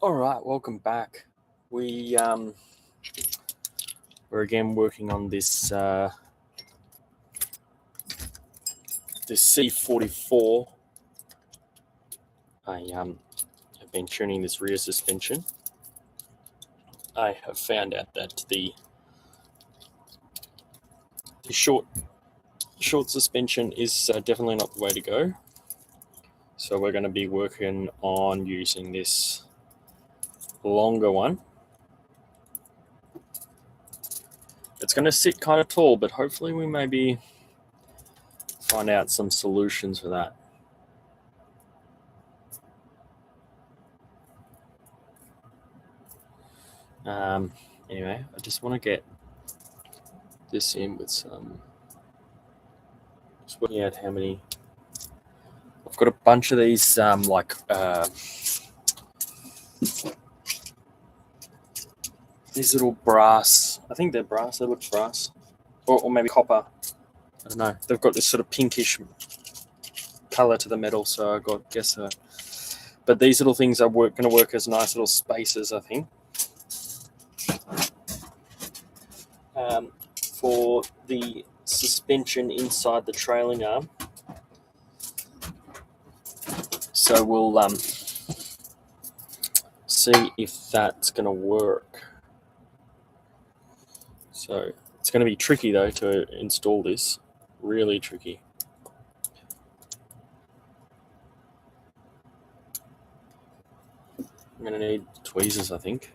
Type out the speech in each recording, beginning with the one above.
All right, welcome back. We're again working on this this C44. I have been tuning this rear suspension. I have found out that the short suspension is definitely not the way to go. So we're going to be working on using this longer one. It's going to sit kind of tall, but hopefully we maybe find out some solutions for that. Anyway, I just want to get this in with some, just working out how many. I've got a bunch of these these little brass, I think they're brass, they look brass, or maybe copper, I don't know. They've got this sort of pinkish color to the metal, so I guess so. But these little things are going to work as nice little spacers, I think, for the suspension inside the trailing arm. So we'll see if that's going to work. So it's going to be tricky though to install this, really tricky. I'm going to need tweezers, I think.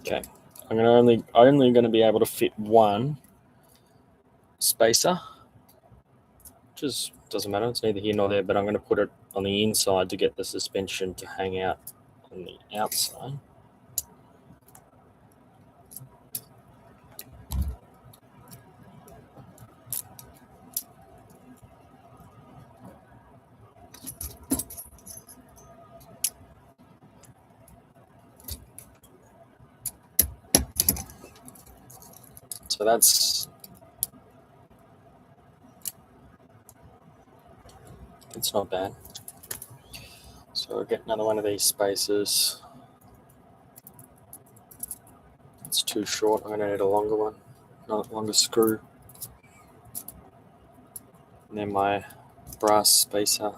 Okay, I'm only going to be able to fit one spacer, which doesn't matter. It's neither here nor there. But I'm going to put it on the inside to get the suspension to hang out on the outside. So that's not bad. So I'll get another one of these spacers. It's too short. I'm going to need a longer one, a longer screw. And then my brass spacer.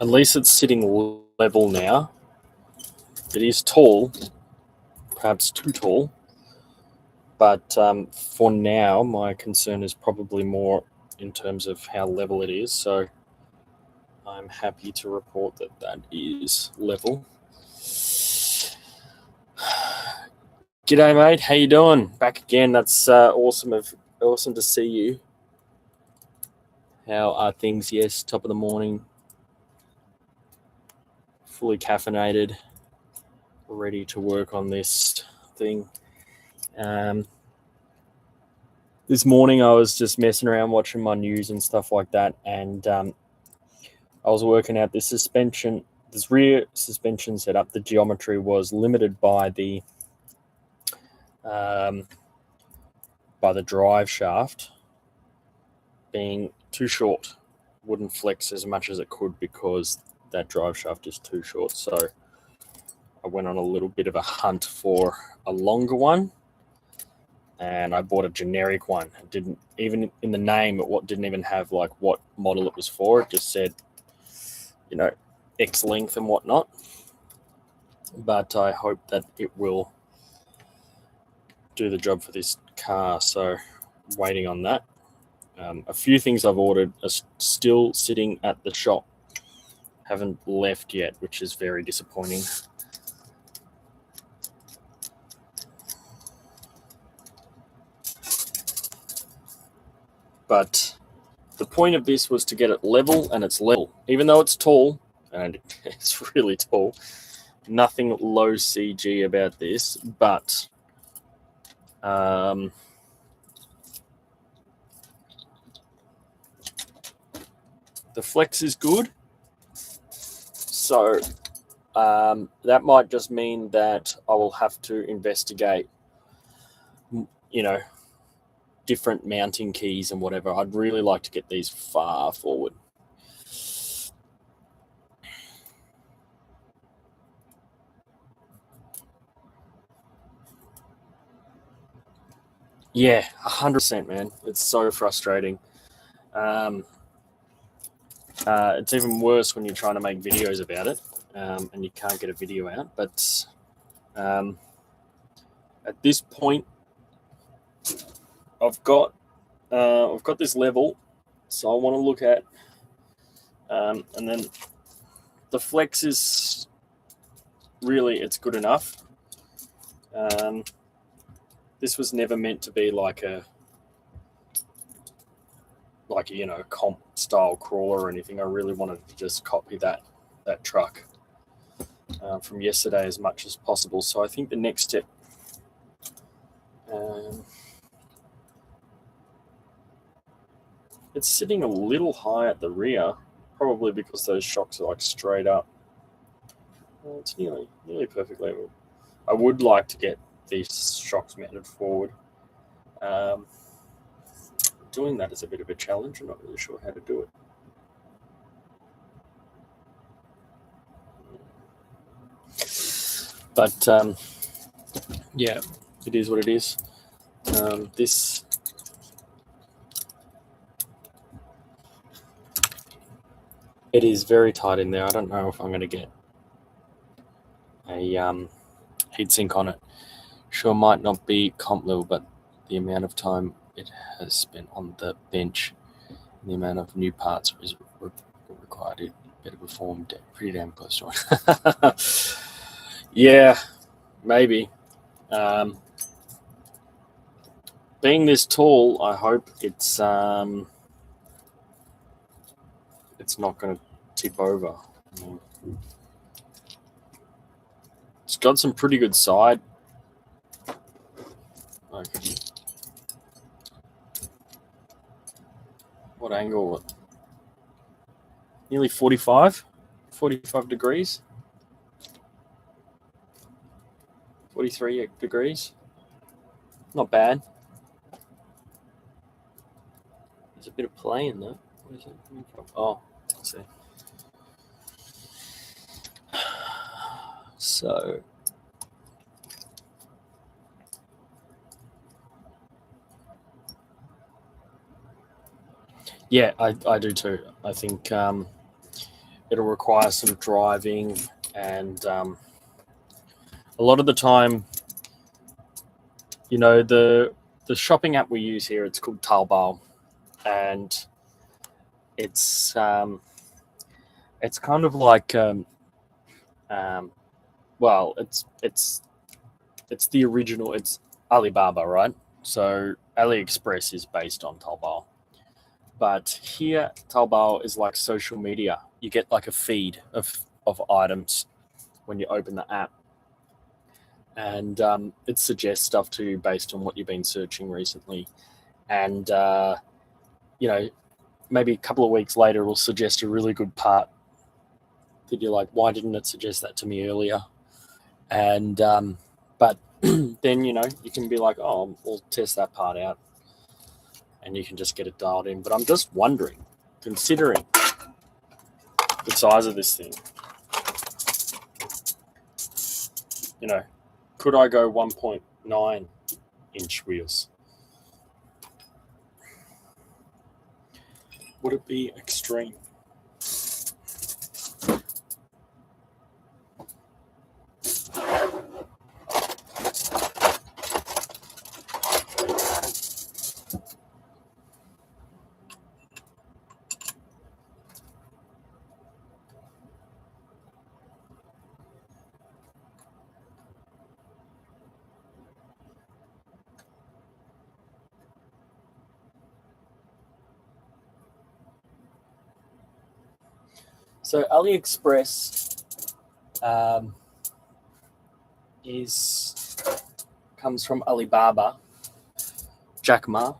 At least it's sitting level now. It is tall, perhaps too tall, but for now my concern is probably more in terms of how level it is. So I'm happy to report that that is level. G'day mate, how you doing? Back again. That's awesome to see you. How are things? Yes, top of the morning. Fully caffeinated, ready to work on this thing. This morning I was just messing around watching my news and stuff like that, and I was working out this rear suspension setup. The geometry was limited by the drive shaft being too short. Wouldn't flex as much as it could because that drive shaft is too short. So I went on a little bit of a hunt for a longer one, and I bought a generic one. It didn't even, in the name, it didn't even have like what model it was for. It just said, you know, X length and whatnot. But I hope that it will do the job for this car. So waiting on that. A few things I've ordered are still sitting at the shop. Haven't left yet, which is very disappointing. But the point of this was to get it level, and it's level. Even though it's tall, and it's really tall, nothing low CG about this, but the flex is good. So that might just mean that I will have to investigate, you know, different mounting keys and whatever. I'd really like to get these far forward. Yeah, 100%, man. It's so frustrating. It's even worse when you're trying to make videos about it, and you can't get a video out. But at this point, I've got this level, so I want to look at, and then the flex is really, it's good enough. This was never meant to be like a you know, comp style crawler or anything. I really wanted to just copy that truck from yesterday as much as possible. So I think the next step, it's sitting a little high at the rear, probably because those shocks are like straight up. It's nearly perfect level. I would like to get these shocks mounted forward. Doing that is a bit of a challenge. I'm not really sure how to do it. But yeah, it is what it is. This it is very tight in there. I don't know if I'm going to get a heatsink on it. Sure, might not be comp level, but the amount of time it has spent on the bench, and the amount of new parts is required, it better perform pretty damn close to it. Yeah, maybe. Being this tall, I hope it's not going to tip over. It's got some pretty good side. Okay. What angle? Nearly 45 degrees. 43 degrees. Not bad. There's a bit of play in there. Where is it coming from? Oh, let's see. So yeah, I do too. I think it'll require some driving, and a lot of the time, you know, the shopping app we use here, it's called Taobao, and it's kind of like well, it's the original. It's Alibaba, right? So AliExpress is based on Taobao. But here, Taobao is like social media. You get like a feed of items when you open the app. And it suggests stuff to you based on what you've been searching recently. And, you know, maybe a couple of weeks later, it will suggest a really good part that you're like, why didn't it suggest that to me earlier? And, but then, you know, you can be like, oh, we'll test that part out. And you can just get it dialed in. But I'm just wondering, considering the size of this thing, you know, could I go 1.9 inch wheels? Would it be extreme? So AliExpress comes from Alibaba, Jack Ma,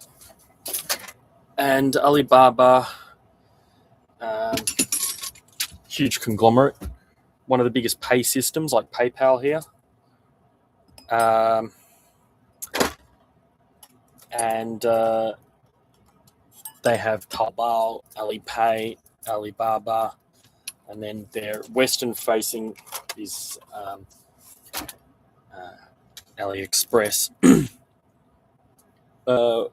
and Alibaba, huge conglomerate, one of the biggest pay systems like PayPal here. And they have Taobao, Alipay, Alibaba, and then their Western facing is AliExpress. But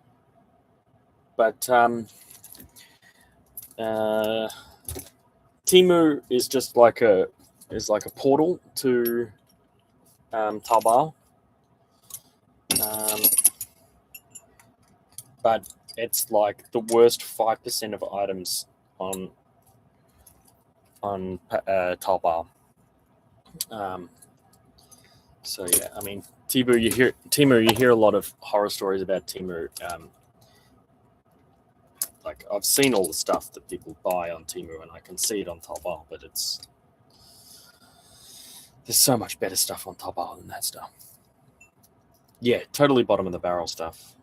Temu is just like a portal to Taobao, but it's like the worst 5% of items on Taobao. So yeah, I mean Temu, you hear a lot of horror stories about Temu. Like I've seen all the stuff that people buy on Temu, and I can see it on Taobao, but there's so much better stuff on Taobao than that stuff. Yeah, totally bottom of the barrel stuff.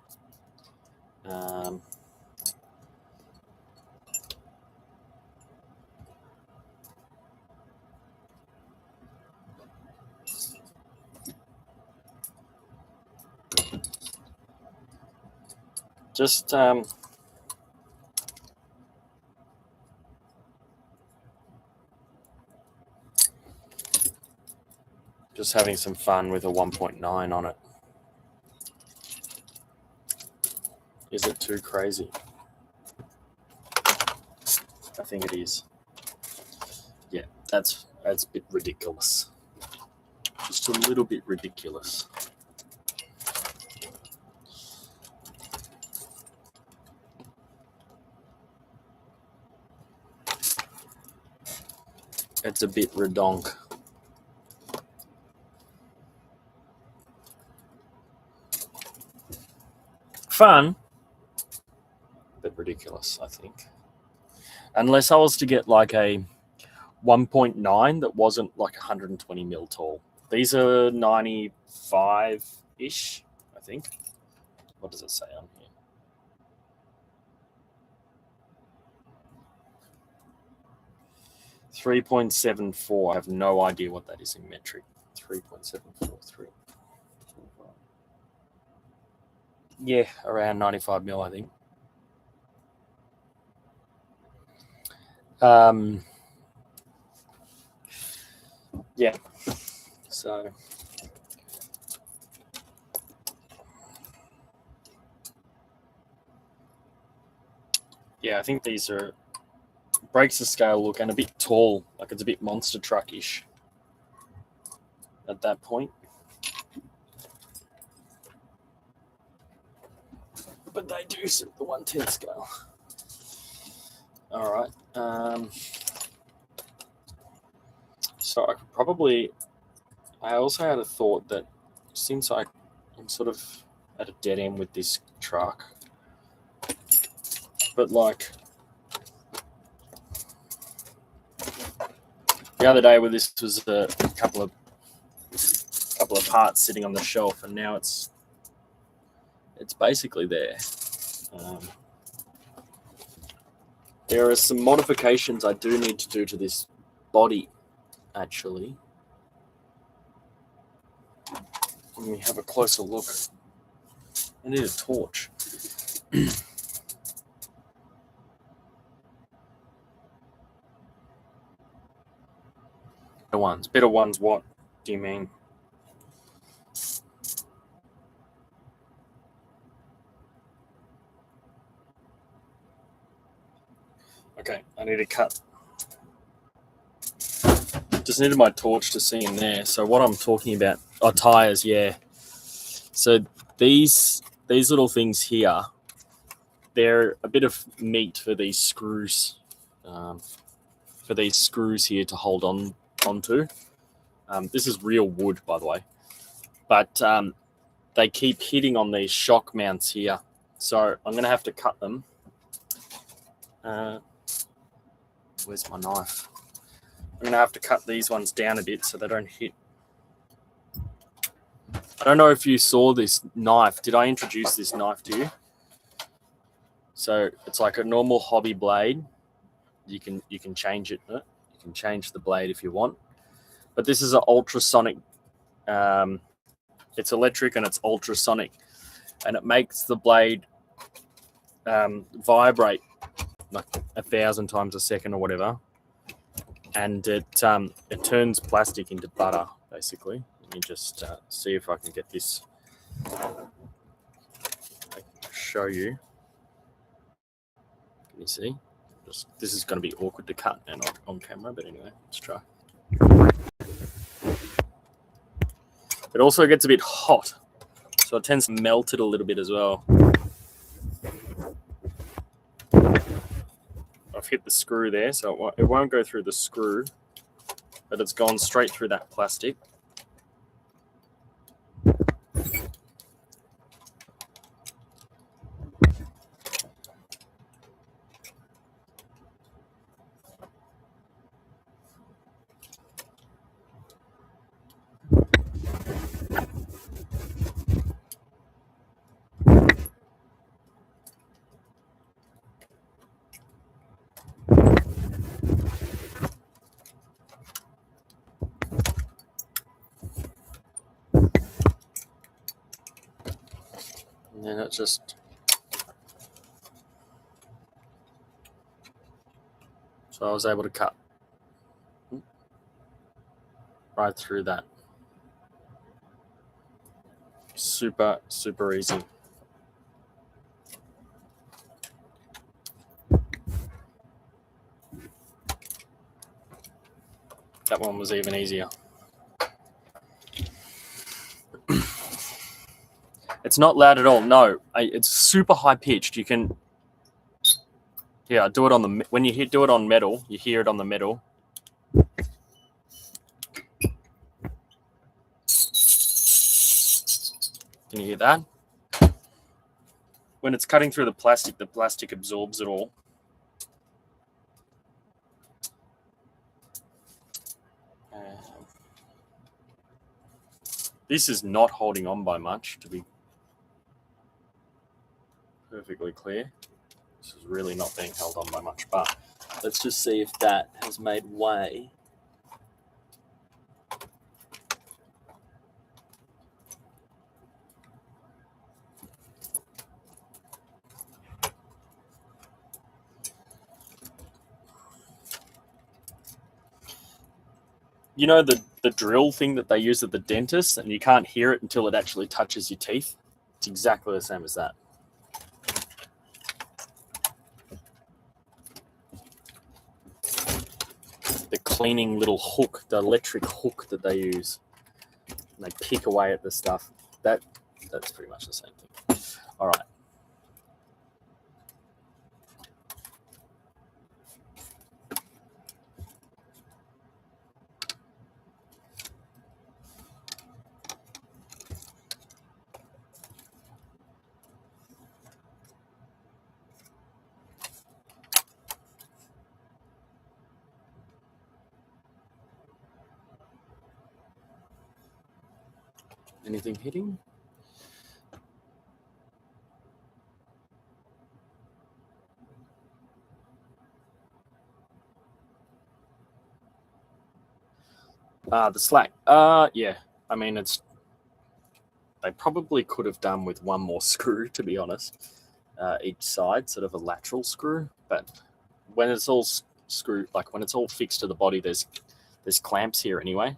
Just having some fun with a 1.9 on it. Is it too crazy? I think it is. Yeah, that's a bit ridiculous. Just a little bit ridiculous. It's a bit redonk. Fun, but ridiculous, I think. Unless I was to get like a 1.9 that wasn't like 120 mil tall. These are 95-ish, I think. What does it say on here? .74. I have no idea what that is in metric. 3.743. Yeah, around 95 mil, I think. Yeah. So yeah, I think these are breaks the scale look and a bit tall, like it's a bit monster truck-ish at that point. But they do suit the 110 scale. All right. So I could probably. I also had a thought that since I'm sort of at a dead end with this truck, but like the other day where this was a couple of parts sitting on the shelf, and now it's basically there. There are some modifications I do need to do to this body, actually. Let me have a closer look. I need a torch. Better ones what do you mean? Okay, I need to cut. Just needed my torch to see in there. So what I'm talking about, tires, yeah. So these little things here, they're a bit of meat for these screws, here to hold onto. This is real wood, by the way, but they keep hitting on these shock mounts here. So I'm going to have to cut them. Where's my knife? I'm going to have to cut these ones down a bit so they don't hit. I don't know if you saw this knife. Did I introduce this knife to you? So it's like a normal hobby blade. You can change it. You can change the blade if you want. But this is an ultrasonic. It's electric and it's ultrasonic, and it makes the blade vibrate like 1,000 times a second or whatever, and it turns plastic into butter basically. Let me just see if I can get this. I can show you. Can you see? This is going to be awkward to cut and on camera, but anyway, let's try. It also gets a bit hot, so it tends to melt it a little bit as well. I've hit the screw there, so it won't go through the screw, but it's gone straight through that plastic. And then it just... So I was able to cut right through that. Super, super easy. That one was even easier. It's not loud at all. No, it's super high pitched. You can, yeah, do it on the, when you do it on metal, you hear it on the metal. Can you hear that? When it's cutting through the plastic absorbs it all. This is not holding on by much, to be perfectly clear. This is really not being held on by much, but let's just see if that has made way. You know the drill thing that they use at the dentist, and you can't hear it until it actually touches your teeth? It's exactly the same as that. The cleaning little hook, the electric hook that they use, and they pick away at the stuff. That's pretty much the same thing. All right. Anything hitting? The slack. Yeah. I mean, they probably could have done with one more screw, to be honest. Each side, sort of a lateral screw. But when it's all screwed, like when it's all fixed to the body, there's clamps here anyway.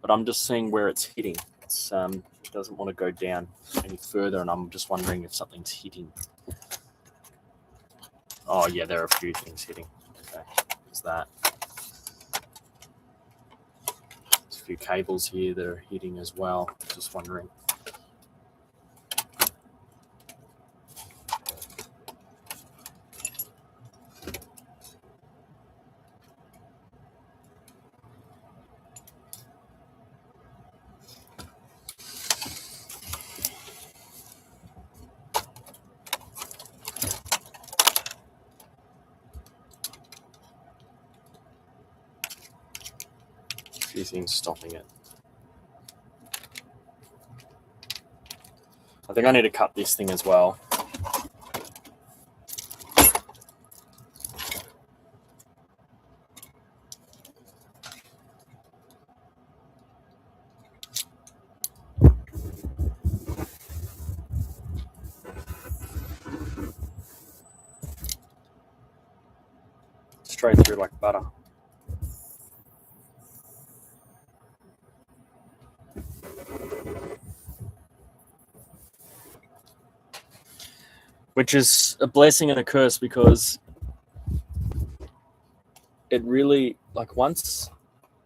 But I'm just seeing where it's hitting. It's it doesn't want to go down any further, and I'm just wondering if something's hitting. Oh yeah, there are a few things hitting. Okay, there's that. There's a few cables here that are hitting as well. Just wondering. few things stopping it. I think I need to cut this thing as well. Straight through like butter. Which is a blessing and a curse, because it really, like, once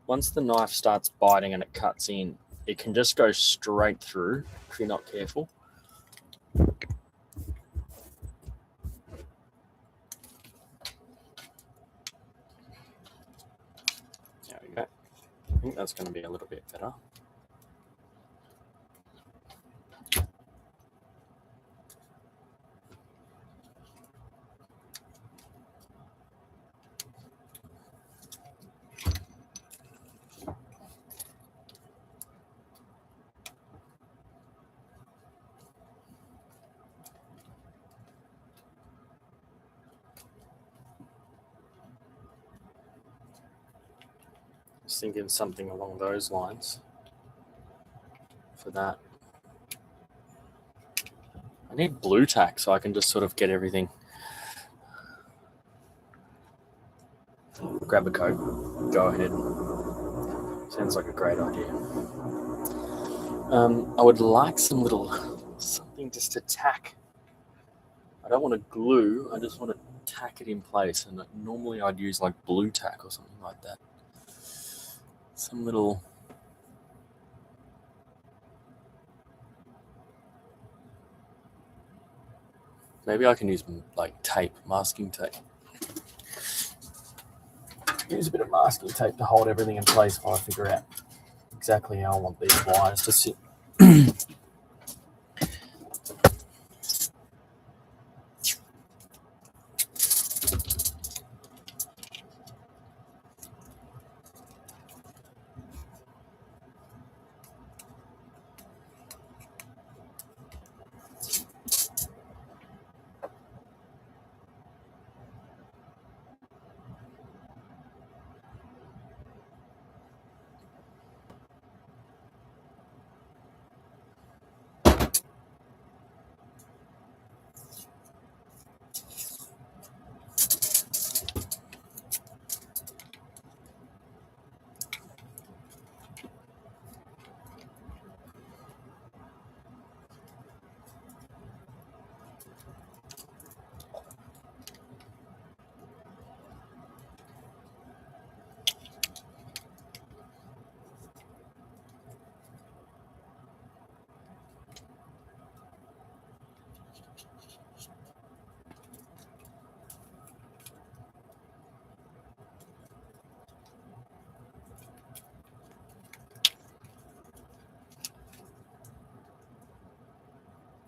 the knife starts biting and it cuts in, it can just go straight through if you're not careful. There we go. I think that's going to be a little bit better. Just thinking something along those lines for that. I need blue tack so I can just sort of get everything. Grab a coat, go ahead. Sounds like a great idea. I would like something just to tack. I don't want to glue, I just want to tack it in place. And normally I'd use like blue tack or something like that. Some little... Maybe I can use like tape, masking tape. Use a bit of masking tape to hold everything in place while I figure out exactly how I want these wires to sit.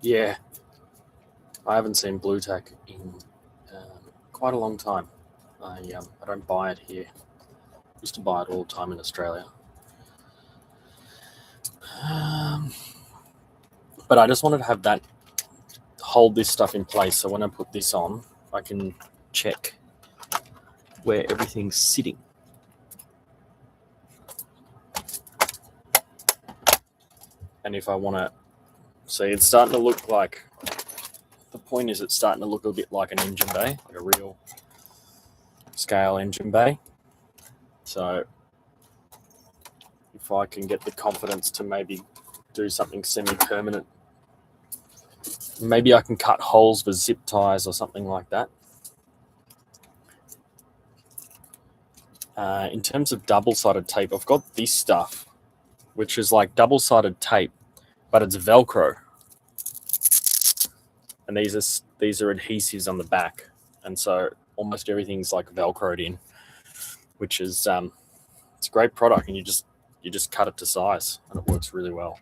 Yeah, I haven't seen blue tack in quite a long time. I don't buy it here. Used to buy it all the time in Australia. But I just wanted to have that, hold this stuff in place, so when I put this on, I can check where everything's sitting. And if I want to, see, it's starting to look like, the point is it's starting to look a bit like an engine bay, like a real scale engine bay. So if I can get the confidence to maybe do something semi-permanent, maybe I can cut holes with zip ties or something like that. In terms of double-sided tape, I've got this stuff, which is like double-sided tape, but it's Velcro. And these are adhesives on the back, and so almost everything's like Velcroed in, which is it's a great product, and you just cut it to size, and it works really well.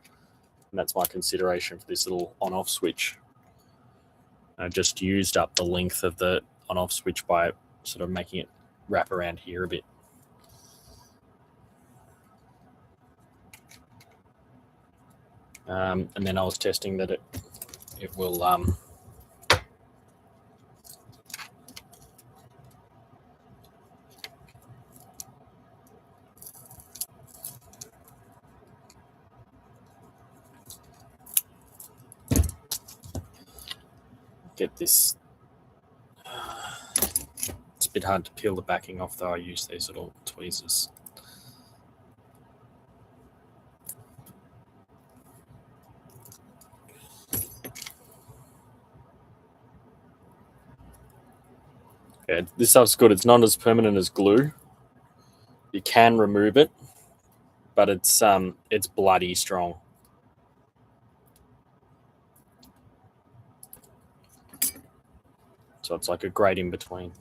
And that's my consideration for this little on-off switch. I just used up the length of the on-off switch by sort of making it wrap around here a bit. And then I was testing that it will get this. It's a bit hard to peel the backing off though. I use these little tweezers. Yeah, this stuff's good. It's not as permanent as glue. You can remove it, but it's bloody strong. So it's like a great in between.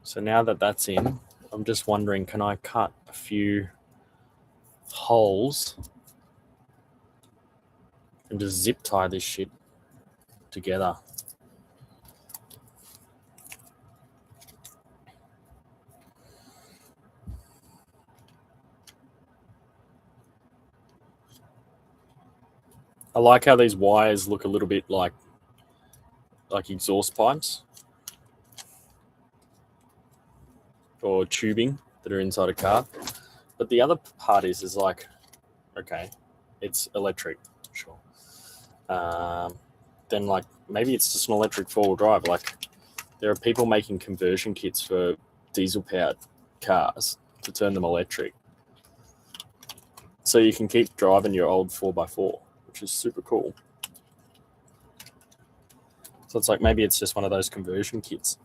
So now that that's in, I'm just wondering, can I cut a few holes and just zip tie this shit together? I like how these wires look a little bit like exhaust pipes or tubing that are inside a car. But the other part is like, okay, it's electric, sure. Then like maybe it's just an electric four-wheel drive. Like there are people making conversion kits for diesel-powered cars to turn them electric, so you can keep driving your old 4x4, which is super cool. So it's like maybe it's just one of those conversion kits.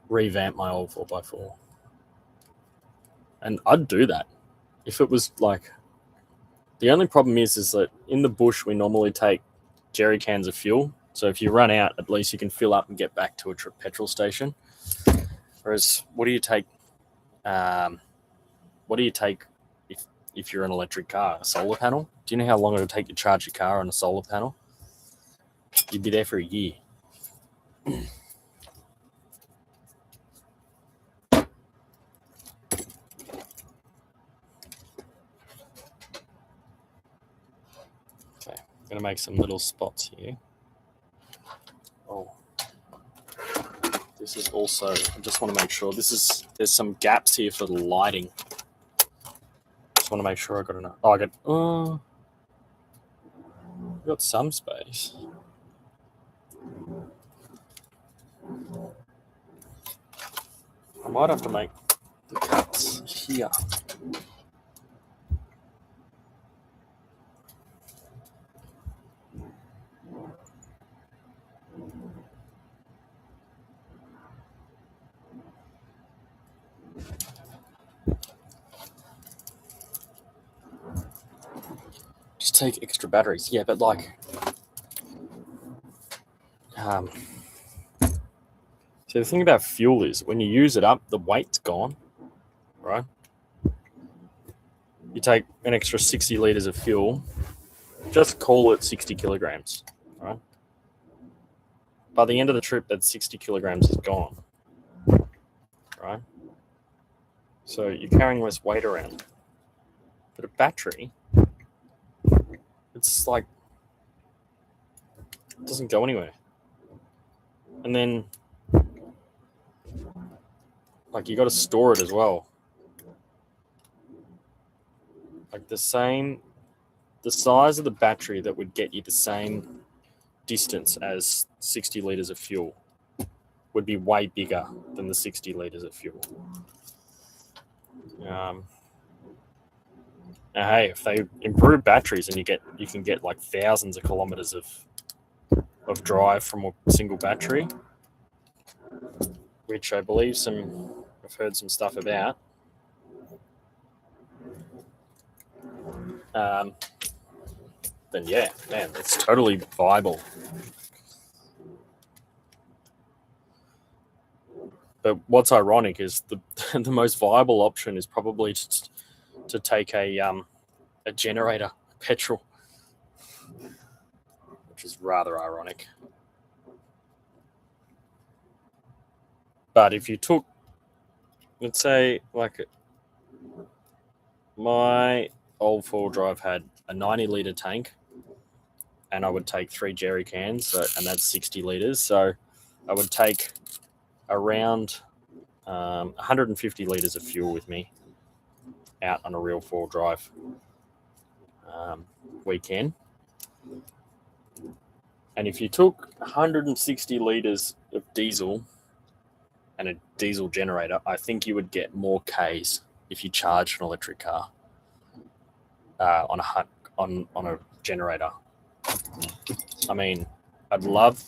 Revamp my old 4x4. And I'd do that if it was like. The only problem is that in the bush we normally take jerry cans of fuel. So if you run out, at least you can fill up and get back to a petrol station. Whereas, what do you take? What do you take if you're an electric car? A solar panel? Do you know how long it would take to charge your car on a solar panel? You'd be there for a year. Okay, I'm gonna make some little spots here. Oh, this is also. I just want to make sure there's some gaps here for the lighting. Just want to make sure I got enough. Oh, I got some space. I might have to make the cuts here. Just take extra batteries. Yeah, but like, so the thing about fuel is when you use it up, the weight's gone, right? You take an extra 60 litres of fuel, just call it 60 kilograms, right? By the end of the trip, that 60 kilograms is gone, right? So you're carrying less weight around. But a battery, it's like, it doesn't go anywhere. And then, like, you got to store it as well. Like the size of the battery that would get you the same distance as 60 litres of fuel would be way bigger than the 60 litres of fuel. Now, hey, if they improve batteries and you can get like thousands of kilometers of drive from a single battery, which I believe I've heard some stuff about. Then yeah, man, it's totally viable. But what's ironic is the most viable option is probably to take a generator, petrol, which is rather ironic. But if you took, let's say, like my old four-wheel drive had a 90-litre tank, and I would take 3 jerry cans, and that's 60 litres. So I would take around 150 litres of fuel with me out on a real four-wheel drive weekend. And if you took 160 litres of diesel and a diesel generator, I think you would get more Ks if you charged an electric car on a generator. I mean, I'd love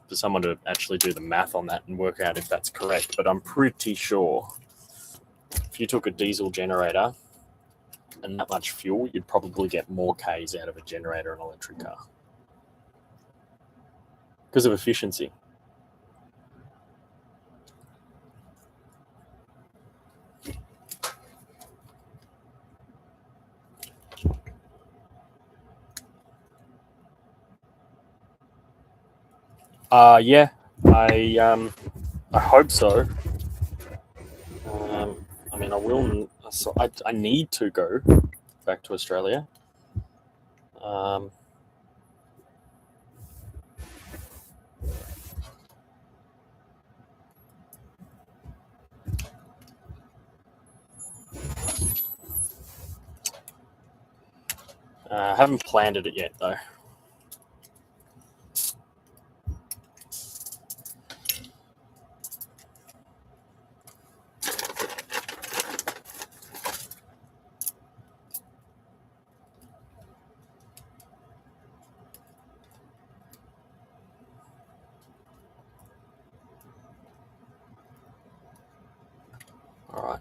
for someone to actually do the math on that and work out if that's correct, but I'm pretty sure if you took a diesel generator and that much fuel, you'd probably get more Ks out of a generator and an electric car because of efficiency. Yeah, I hope so. I mean, I will. So I need to go back to Australia. I haven't planned it yet, though. All right.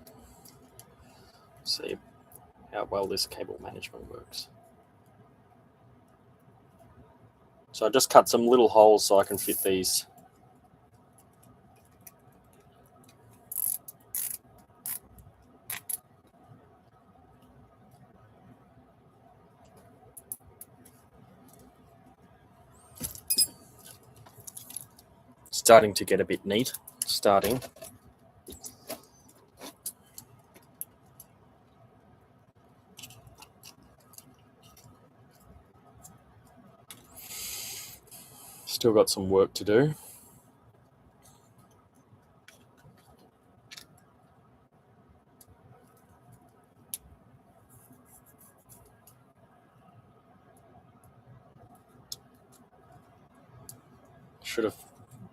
See how well this cable management works. So I just cut some little holes so I can fit these. Starting to get a bit neat. Starting. Still got some work to do. Should have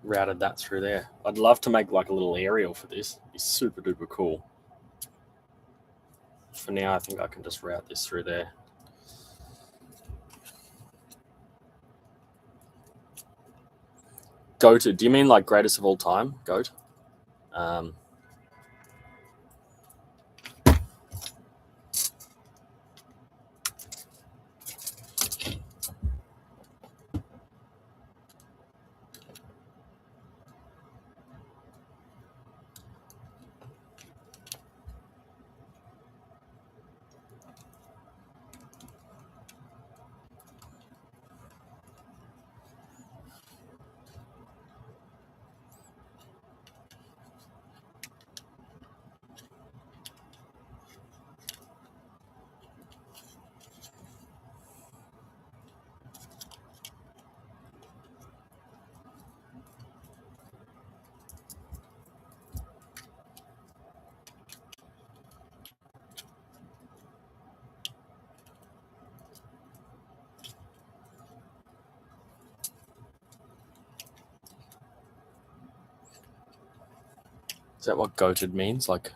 routed that through there. I'd love to make like a little aerial for this. It'd be super duper cool. For now, I think I can just route this through there. Goated. Do you mean like greatest of all time? Goat? Is that what goated means? Like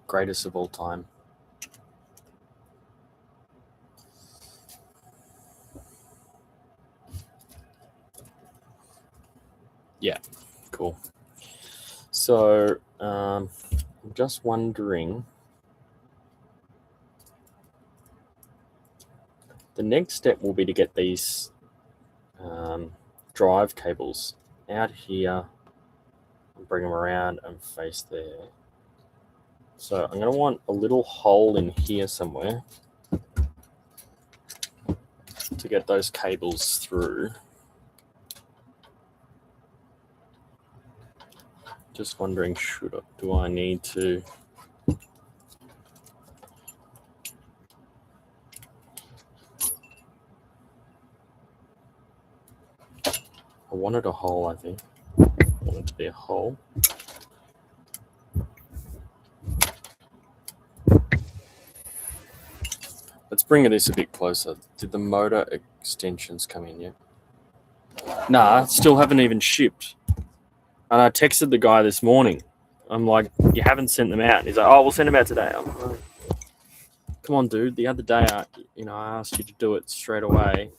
greatest of all time? Yeah, cool. So I'm just wondering, the next step will be to get these drive cables out here and bring them around and face there. So I'm going to want a little hole in here somewhere to get those cables through. Just wondering, do I need to? I wanted a hole, I think. I want it to be a hole. Let's bring this a bit closer. Did the motor extensions come in yet? Nah, still haven't even shipped. And I texted the guy this morning. I'm like, you haven't sent them out. And he's like, oh, we'll send them out today. I'm like, come on, dude. The other day, I asked you to do it straight away.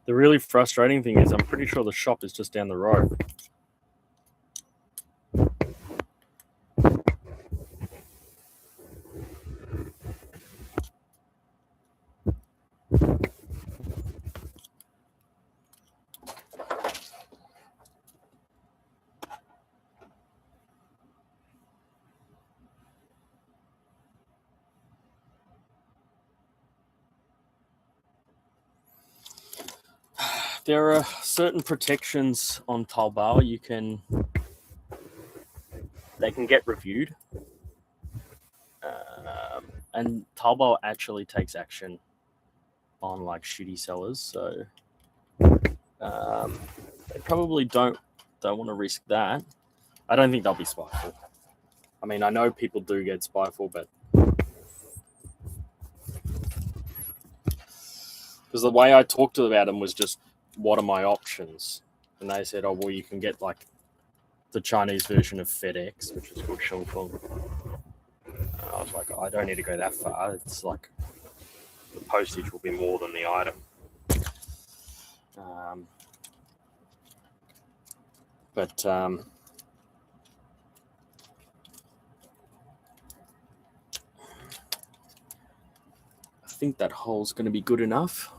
The really frustrating thing is I'm pretty sure the shop is just down the road. There are certain protections on Talbot they can get reviewed. And Talbot actually takes action on like shitty sellers, so they probably don't want to risk that. I don't think they'll be spiteful. I mean, I know people do get spiteful, but because the way I talked to them about them was just, what are my options? And they said, oh, well, you can get like the Chinese version of FedEx, which is called Shengfeng. I was like, I don't need to go that far. It's like the postage will be more than the item. I think that hole's going to be good enough.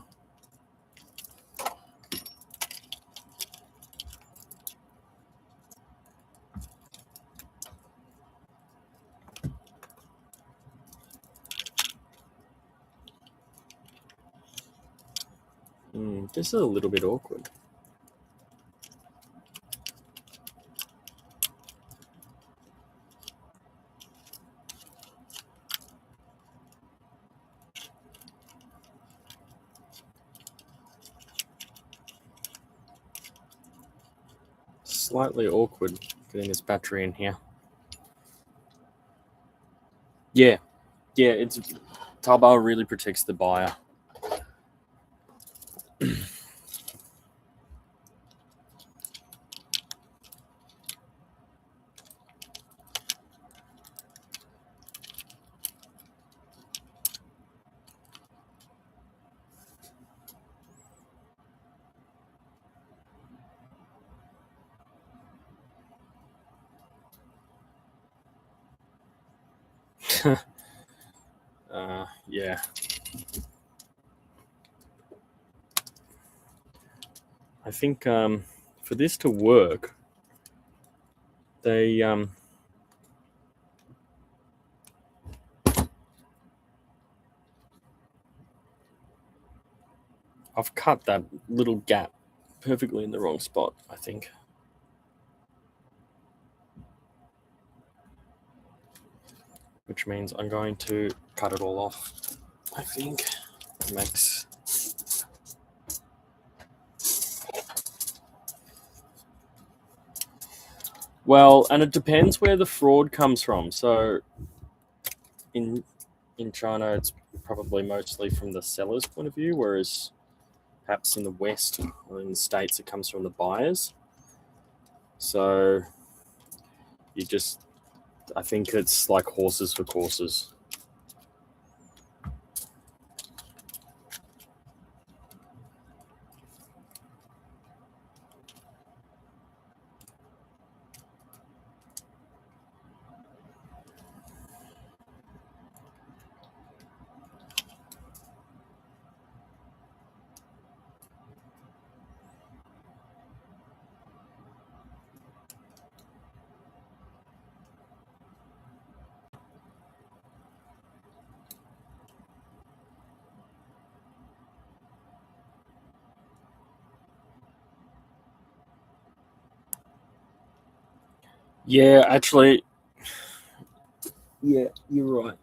This is a little bit awkward. Slightly awkward getting this battery in here. Yeah, it's Talbot really protects the buyer. Yeah. I think for this to work, they I've cut that little gap perfectly in the wrong spot, I think. Which means I'm going to cut it all off. I think it makes... Well, and it depends where the fraud comes from. So in China, it's probably mostly from the seller's point of view, whereas perhaps in the West or in the States, it comes from the buyers. So I think it's like horses for courses. Yeah, actually, yeah, you're right.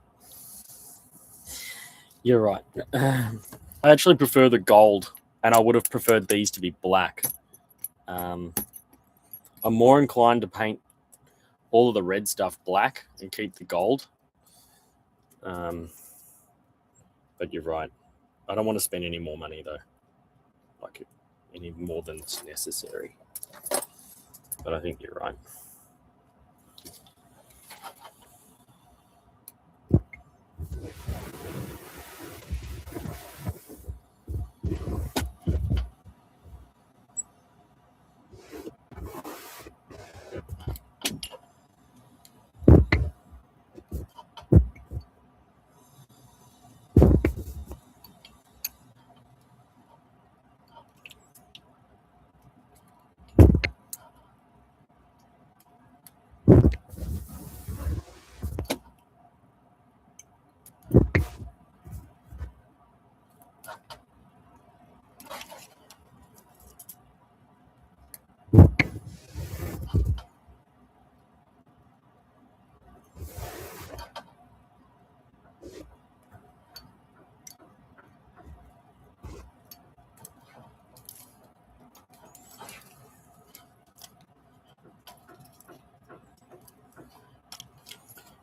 You're right. I actually prefer the gold, and I would have preferred these to be black. I'm more inclined to paint all of the red stuff black and keep the gold. But you're right. I don't want to spend any more money though, like any more than's necessary. But I think you're right.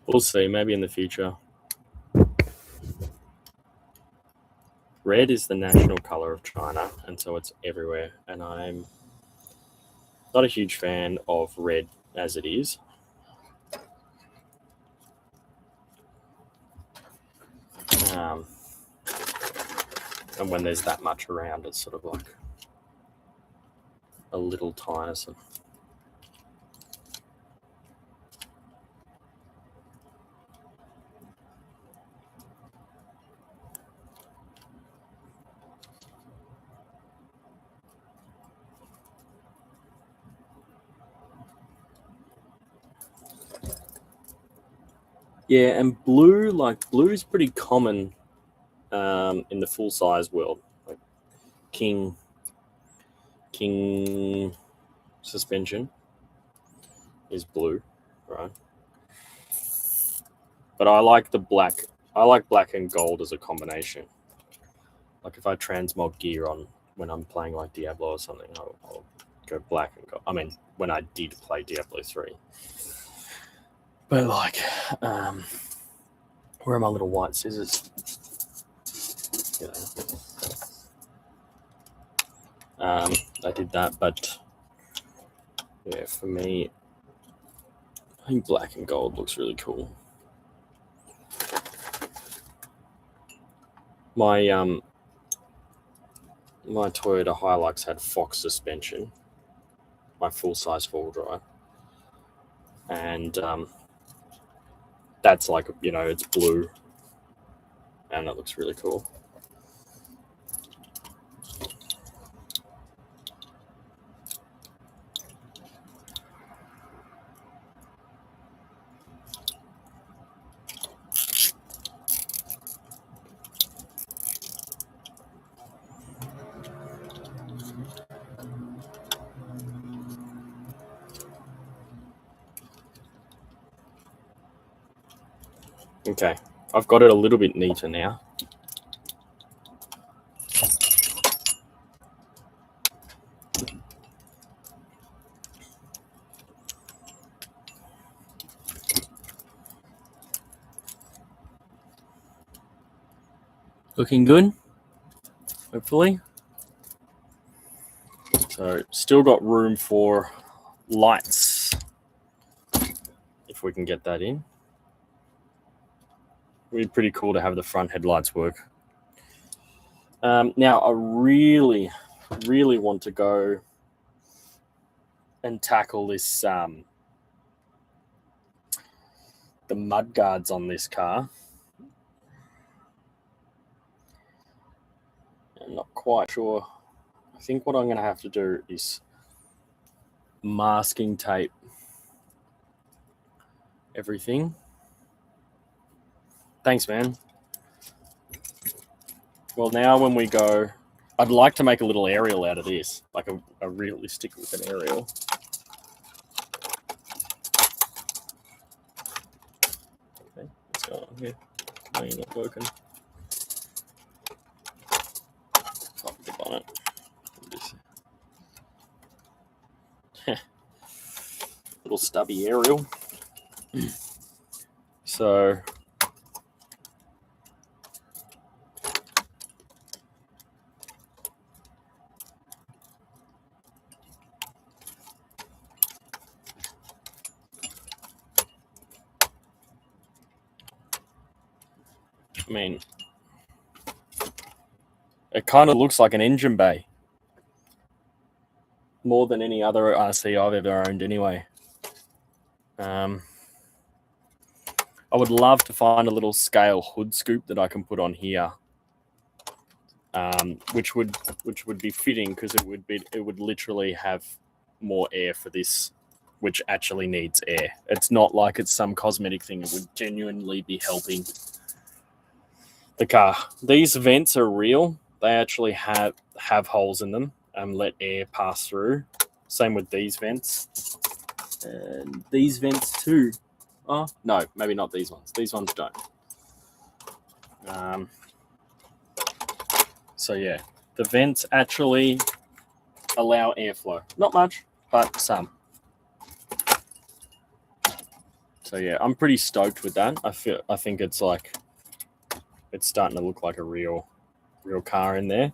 We'll see, maybe in the future. Red is the national color of China, and so it's everywhere. And I'm not a huge fan of red as it is. And when there's that much around, it's sort of like a little tiresome. Yeah, and blue, like blue is pretty common in the full size world. Like King suspension is blue, right? But I like the black. I like black and gold as a combination. Like if I transmog gear on when I'm playing like Diablo or something, I'll go black and gold. I mean, when I did play Diablo 3. But like, where are my little white scissors? You know. I did that, but yeah, for me, I think black and gold looks really cool. My my Toyota Hilux had Fox suspension, my full size four-wheel drive, and that's like, you know, it's blue, and it looks really cool. Okay, I've got it a little bit neater now. Looking good, hopefully. So still got room for lights, if we can get that in. It'd be pretty cool to have the front headlights work. Now I really want to go and tackle this the mud guards on this car. I'm not quite sure. I think what I'm going to have to do is masking tape everything. Thanks, man. Well, now when we go, I'd like to make a little aerial out of this, like a realistic looking aerial. Oh, yeah. No, you're not working. Pop the bonnet. Little stubby aerial. So I mean, it kind of looks like an engine bay. More than any other RC I've ever owned anyway. I would love to find a little scale hood scoop that I can put on here. Which would be fitting because it would literally have more air for this, which actually needs air. It's not like it's some cosmetic thing. It would genuinely be helping the car. These vents are real. They actually have holes in them and let air pass through. Same with these vents. And these vents too. Oh, no, maybe not these ones. These ones don't. So yeah, the vents actually allow airflow. Not much, but some. So yeah, I'm pretty stoked with that. I think it's like, it's starting to look like a real car in there.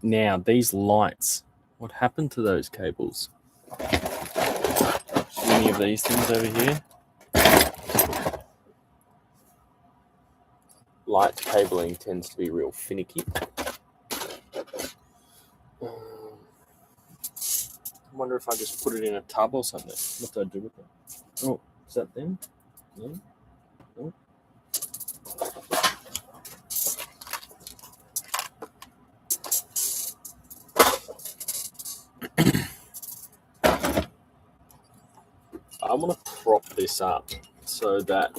Now these lights, what happened to those cables? Any of these things over here? Light cabling tends to be real finicky. I wonder if I just put it in a tub or something. What do I do with it? Oh, is that them? Yeah. Oh. I want to prop this up so that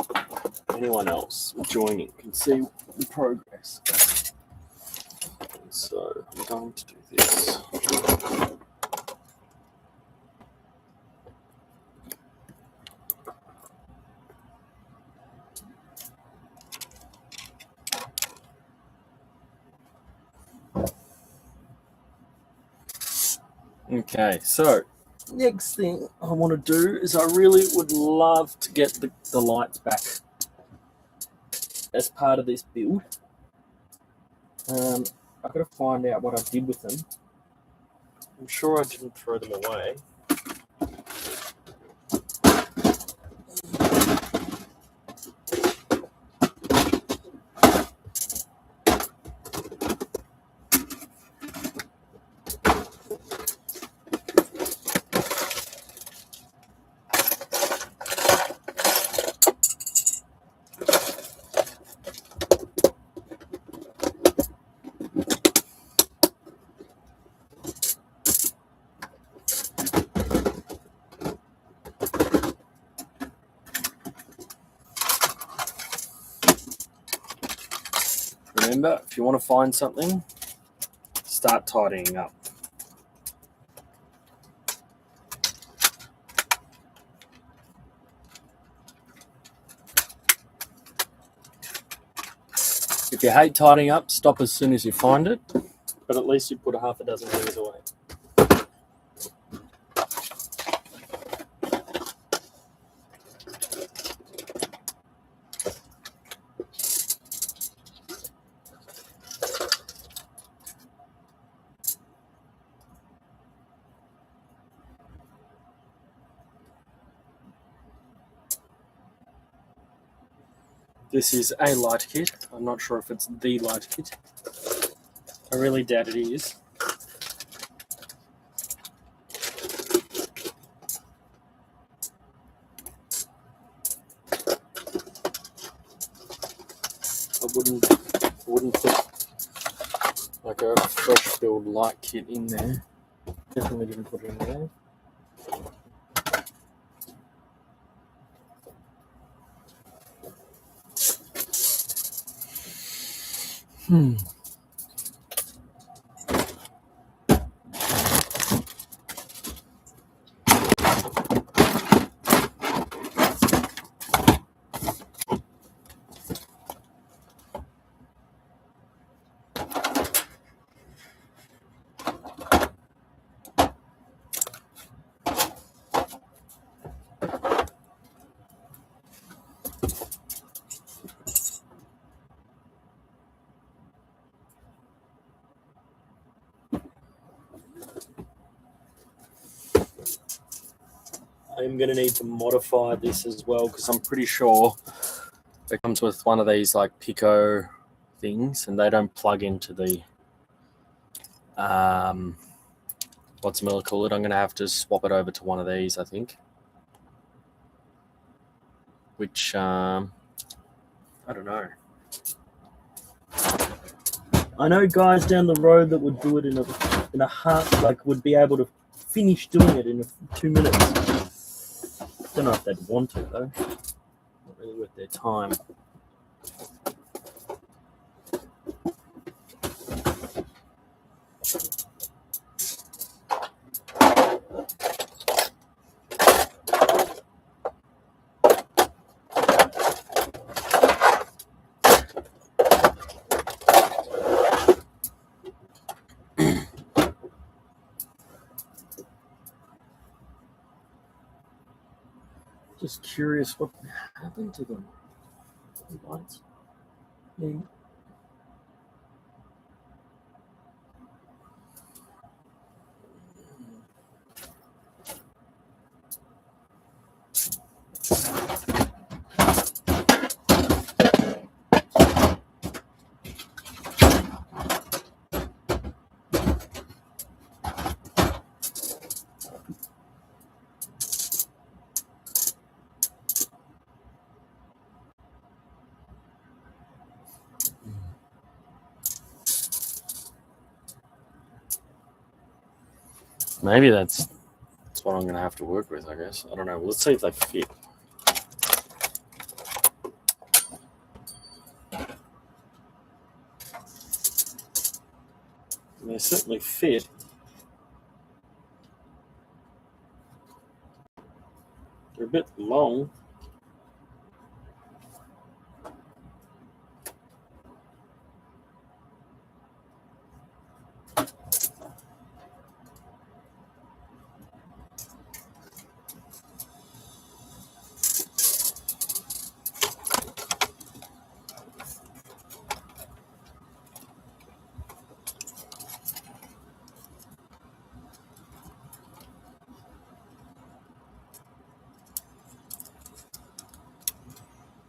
anyone else joining can see the progress. So I'm going to do this. Okay, so next thing I want to do is I really would love to get the lights back as part of this build. I've got to find out what I did with them. I'm sure I didn't throw them away. Remember, if you want to find something, start tidying up. If you hate tidying up, stop as soon as you find it, but at least you put a half a dozen things away. This is a light kit. I'm not sure if it's the light kit. I really doubt it is. I wouldn't put like a fresh build light kit in there. Definitely didn't put it in there. I'm going to need to modify this as well because I'm pretty sure it comes with one of these like Pico things and they don't plug into the whatchamacallit. I'm going to have to swap it over to one of these, I think, which I don't know. I know guys down the road that would do it in a heart, like would be able to finish doing it in 2 minutes. Don't know if they'd want to though. Not really worth their time. Just curious what happened to them. Lights. Yeah. Maybe that's what I'm going to have to work with, I guess. I don't know. Let's see if they fit. They certainly fit. They're a bit long.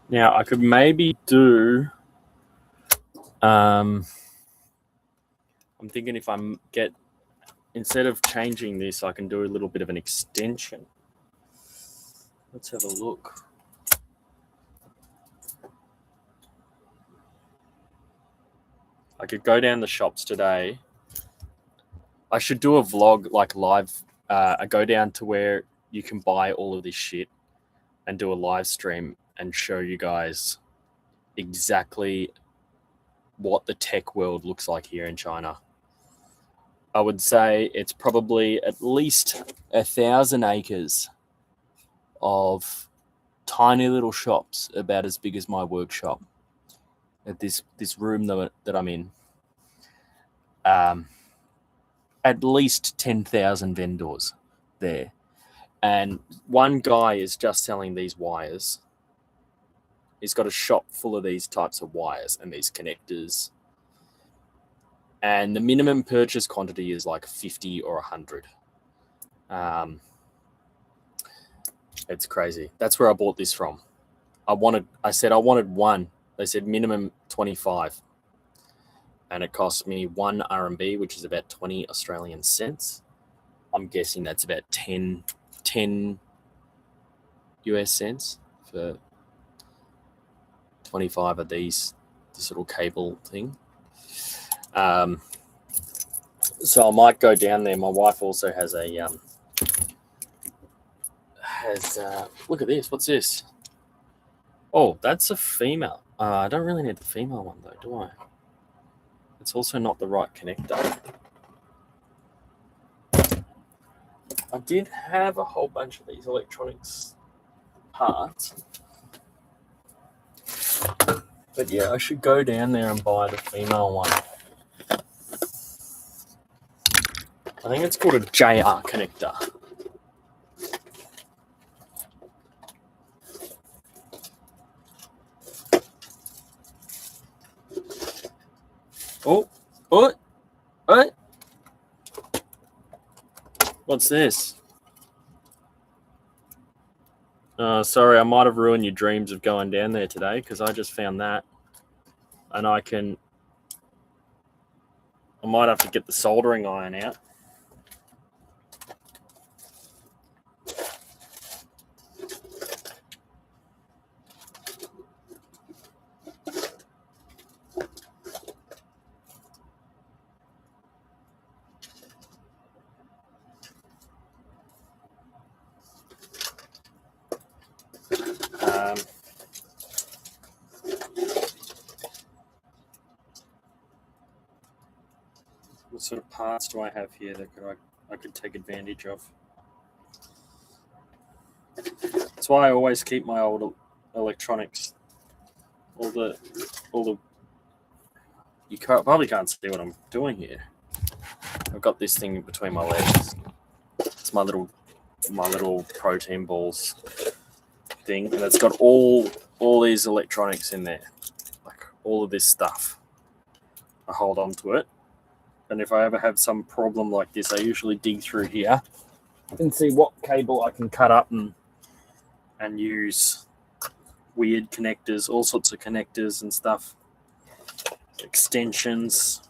Now, I could maybe do... I'm thinking if instead of changing this, I can do a little bit of an extension. Let's have a look. I could go down the shops today. I should do a vlog, like live. I go down to where you can buy all of this shit and do a live stream and show you guys exactly what the tech world looks like here in China. I would say it's probably at least 1,000 acres of tiny little shops about as big as my workshop at this room that I'm in. At least 10,000 vendors there. And one guy is just selling these wires. He's got a shop full of these types of wires and these connectors. And the minimum purchase quantity is like 50 or 100. It's crazy. That's where I bought this from. I said I wanted one. They said minimum 25. And it cost me 1 RMB, which is about 20 Australian cents. I'm guessing that's about 10 US cents for 25 of this little cable thing. So I might go down there. My wife also has look at this. What's this? Oh, that's a female. I don't really need the female one though, do I? It's also not the right connector. I did have a whole bunch of these electronics parts. But yeah, I should go down there and buy the female one. I think it's called a JR connector. Oh, what? What? What's this? Sorry, I might have ruined your dreams of going down there today because I just found that. And I might have to get the soldering iron out. What sort of parts do I have here that I could take advantage of? That's why I always keep my old electronics. All the you probably can't see what I'm doing here. I've got this thing between my legs. It's my little protein balls thing, and it's got all these electronics in there, like all of this stuff. I hold on to it, and if I ever have some problem like this, I usually dig through here and see what cable I can cut up and use weird connectors, all sorts of connectors and stuff, extensions,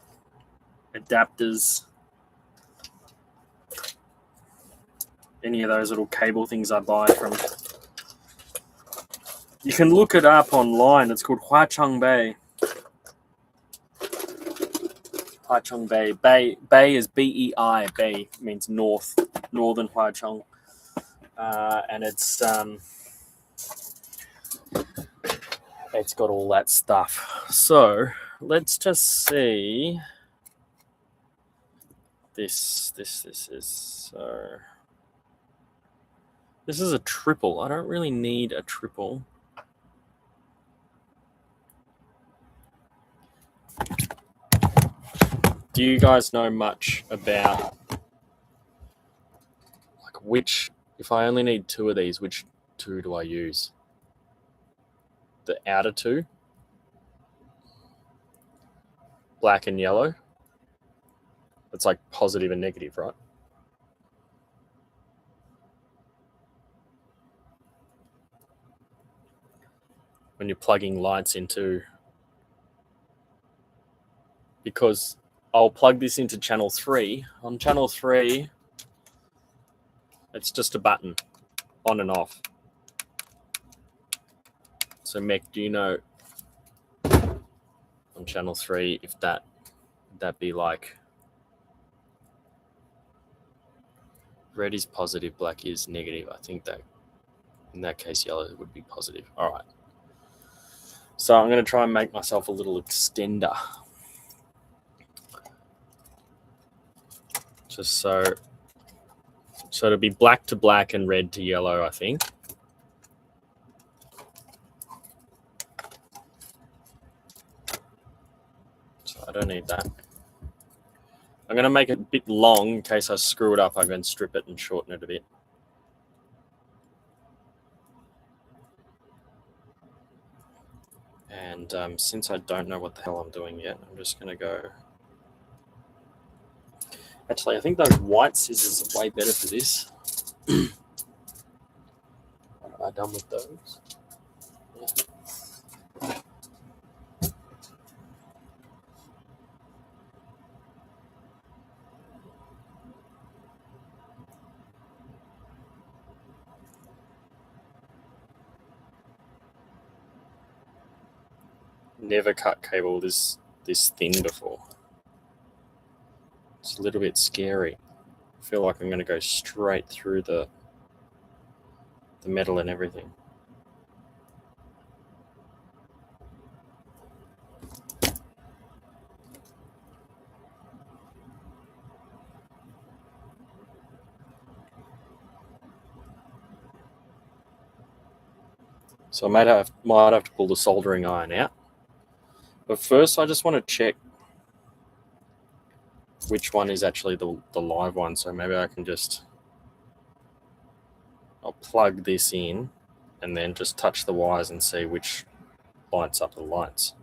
adapters, any of those little cable things I buy from. You can look it up online. It's called Huacheng Bay. Huacheng Bay. Bay is B-E-I. Bay means northern Huacheng. And it's got all that stuff. So let's just see. This is so. This is a triple. I don't really need a triple. Do you guys know much about like which, if I only need two of these, which two do I use? The outer two, black and yellow. It's like positive and negative, right? When you're plugging lights into, because I'll plug this into channel 3. On channel 3, it's just a button, on and off. So Mech, do you know on channel 3 if that be like red is positive, black is negative? I think that in that case yellow would be positive. All right. So I'm going to try and make myself a little extender. Just so it'll be black to black and red to yellow, I think. So I don't need that. I'm going to make it a bit long in case I screw it up. I'm going to strip it and shorten it a bit. And since I don't know what the hell I'm doing yet, I'm just going to go. Actually, I think those white scissors are way better for this. What have I done with those? Never cut cable this thin before. It's a little bit scary. I feel like I'm going to go straight through the metal and everything. So I might have to pull the soldering iron out. But first I just want to check which one is actually the live one. So maybe I can I'll plug this in and then just touch the wires and see which lights up the lights.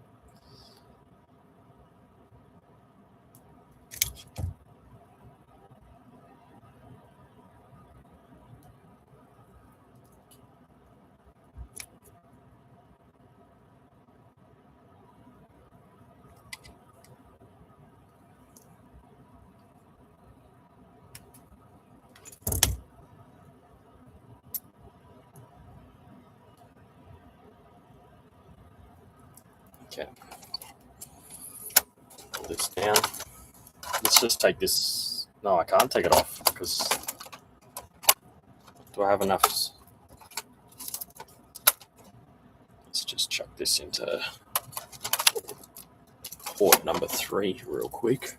Okay. Pull this down. Let's just take this. No, I can't take it off because do I have enough? Let's just chuck this into port number 3 real quick.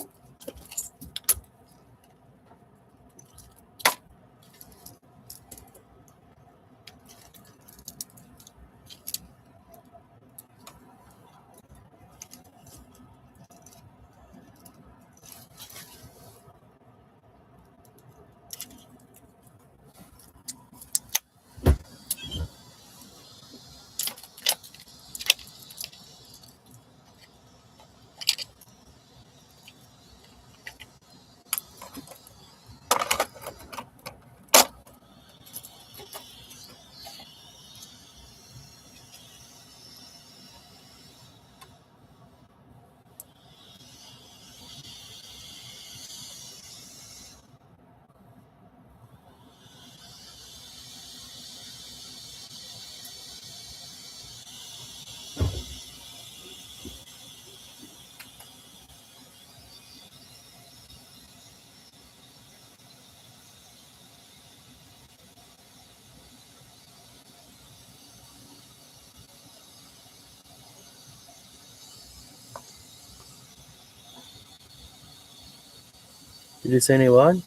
Did you see any light?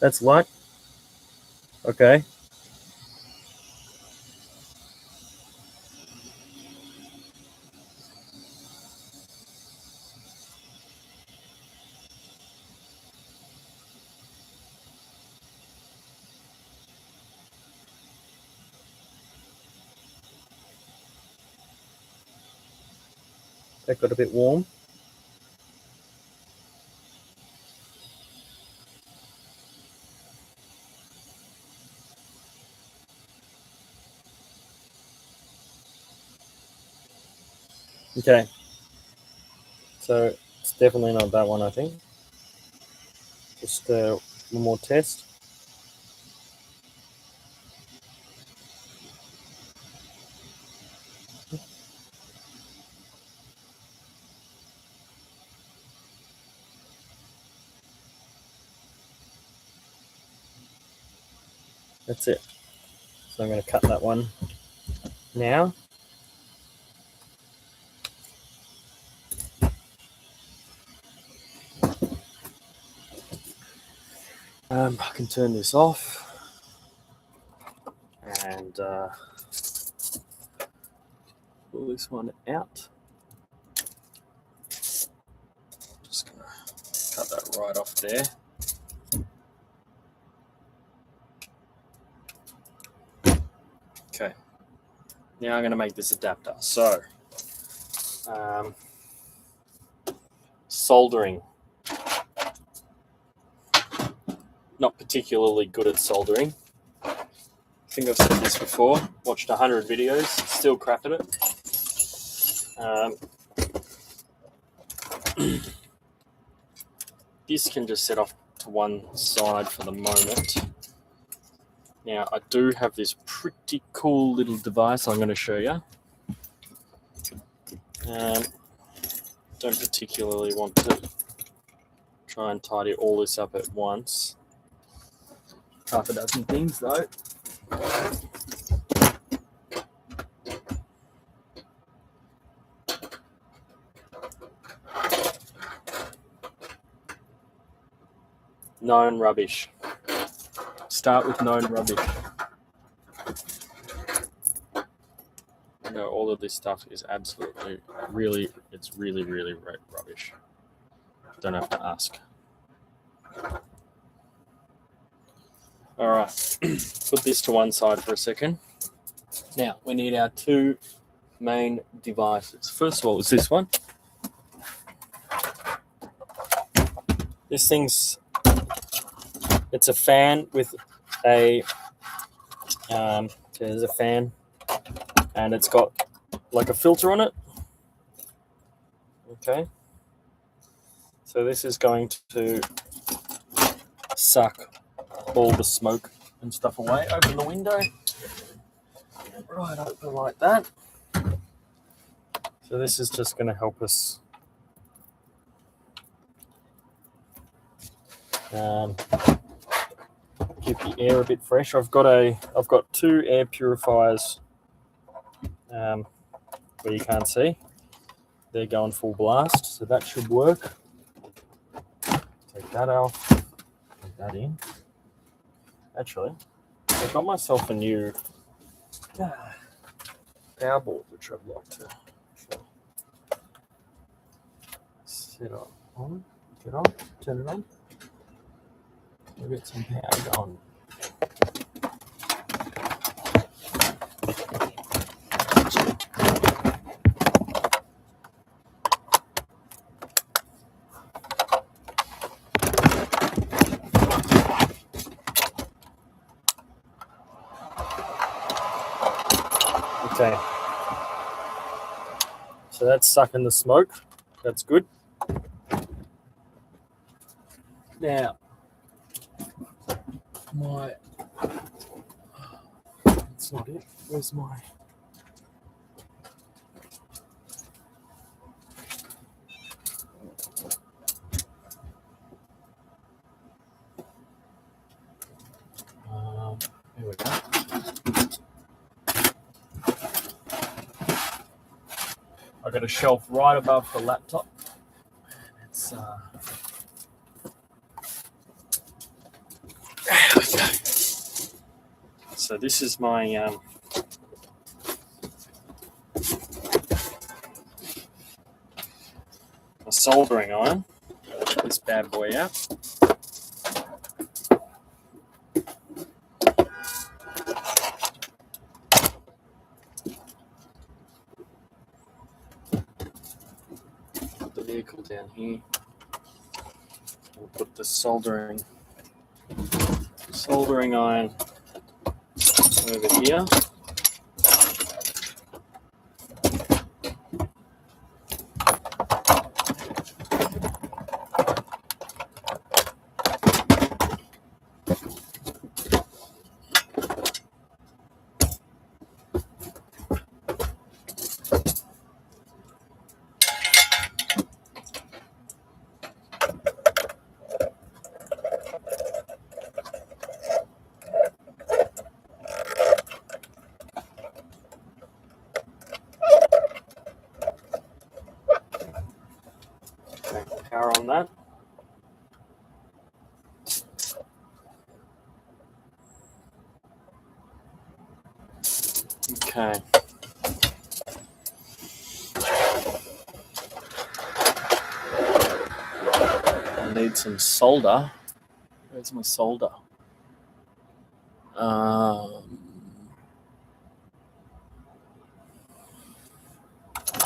That's light? Okay. That got a bit warm. Okay. So it's definitely not that one, I think. Just one more test. That's it. So I'm going to cut that one now. I can turn this off and pull this one out. Just going to cut that right off there. Okay. Now I'm going to make this adapter. So, soldering. Not particularly good at soldering. I think I've said this before. Watched 100 videos, still crap at it. This can just set off to one side for the moment. Now I do have this pretty cool little device I'm going to show you. Don't particularly want to try and tidy all this up at once. Half a dozen things though. Known rubbish. Start with known rubbish. You know, all of this stuff is absolutely, really rubbish. Don't have to ask. All right, put this to one side for a second. Now, we need our two main devices. First of all, is this one. This thing's, it's a fan with a, there's a fan, and it's got like a filter on it. Okay. So this is going to suck all the smoke and stuff away. Open the window. Right, open like that. So this is just going to help us keep the air a bit fresh. I've got 2 air purifiers where you can't see. They're going full blast, so that should work. Take that off, put that in. Actually, I got myself a new power board, which I'd like to set up on, get on, turn it on. We'll get some power going. Okay, so that's sucking the smoke. That's good. Now, that's not it. Where's my? There we go. I got a shelf right above the laptop. It's so this is my my soldering iron. This bad boy out. Put the vehicle down here. We'll put the soldering iron over here. Power on that. Okay. I need some solder. Where's my solder?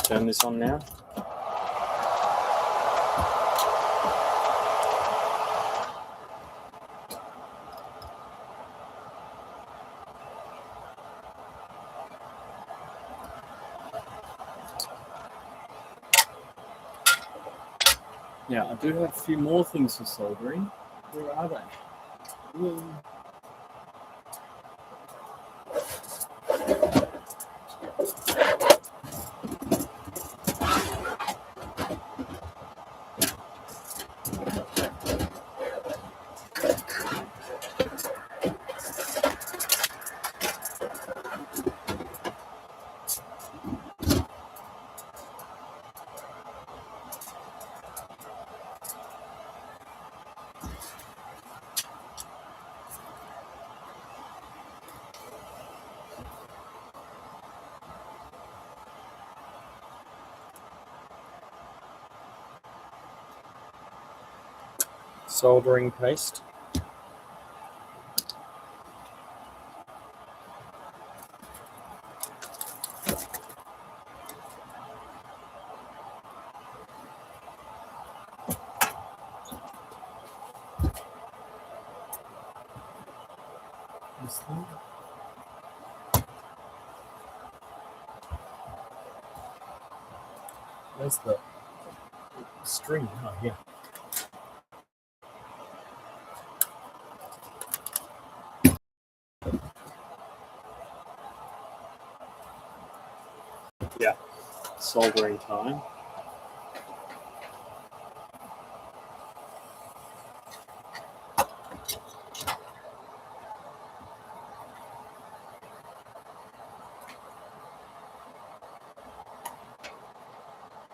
Turn this on now. Now, I do have a few more things for soldering. Where are they? Soldering paste. This thing. Where's the string? Oh, yeah. Yeah. soldering time.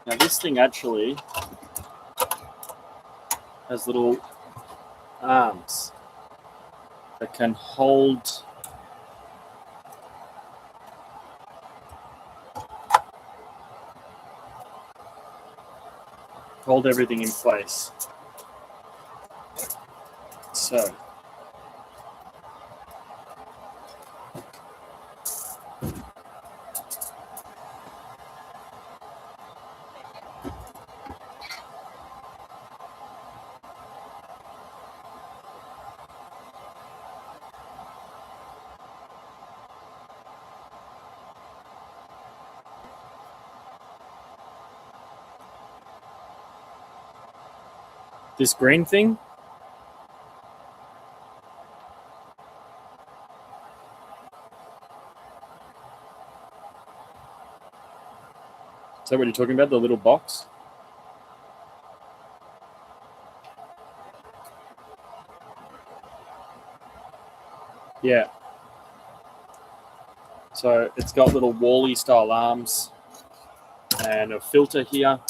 Now this thing actually has little arms that can hold everything in place. So this green thing, is that what you're talking about, the little box? Yeah. So it's got little Wall-E style arms and a filter here.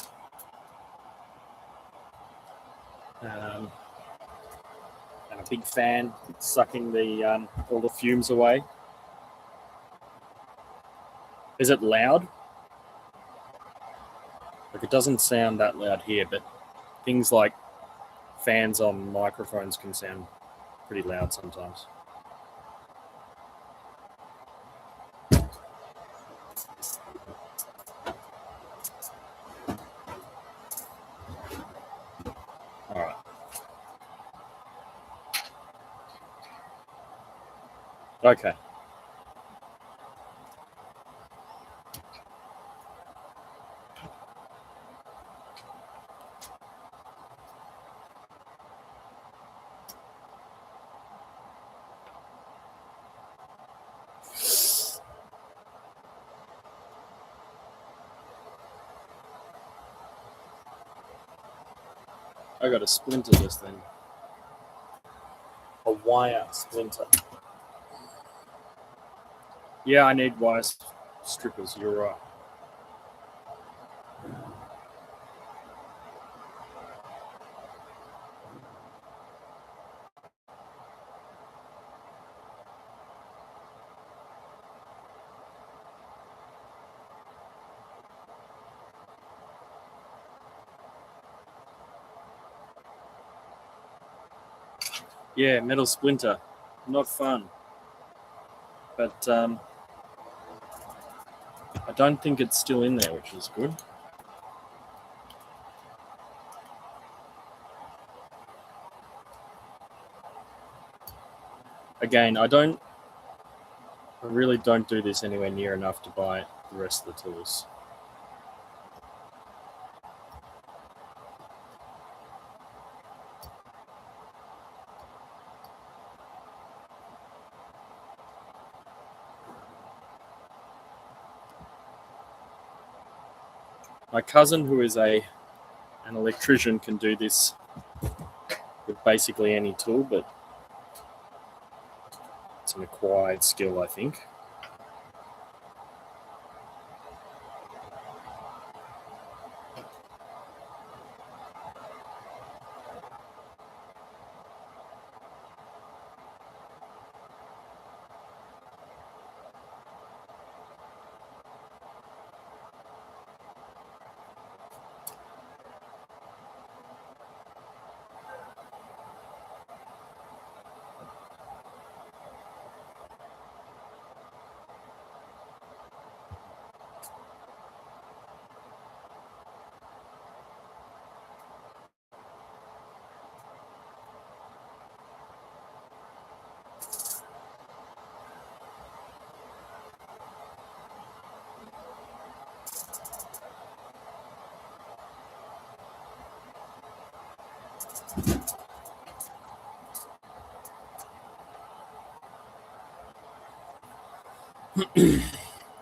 And a big fan sucking the all the fumes away. Is it loud? Like, it doesn't sound that loud here, but things like fans on microphones can sound pretty loud sometimes. All right. Okay. I got to splinter this thing. A wire splinter. Yeah, I need wire strippers, you're right. Yeah, metal splinter. Not fun. But I don't think it's still in there, which is good. Again, I really don't do this anywhere near enough to buy the rest of the tools. My cousin, who is an electrician, can do this with basically any tool, but it's an acquired skill, I think.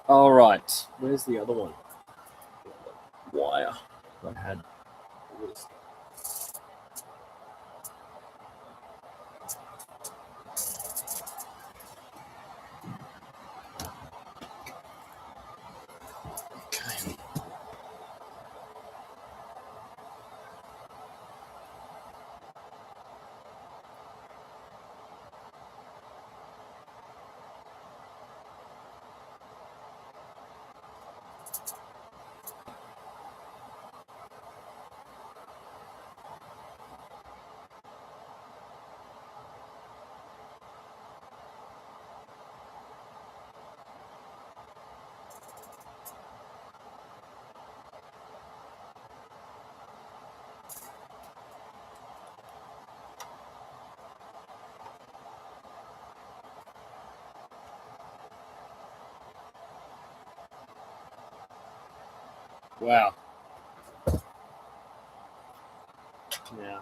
All right, where's the other one? wire I had. Okay. Wow. Yeah.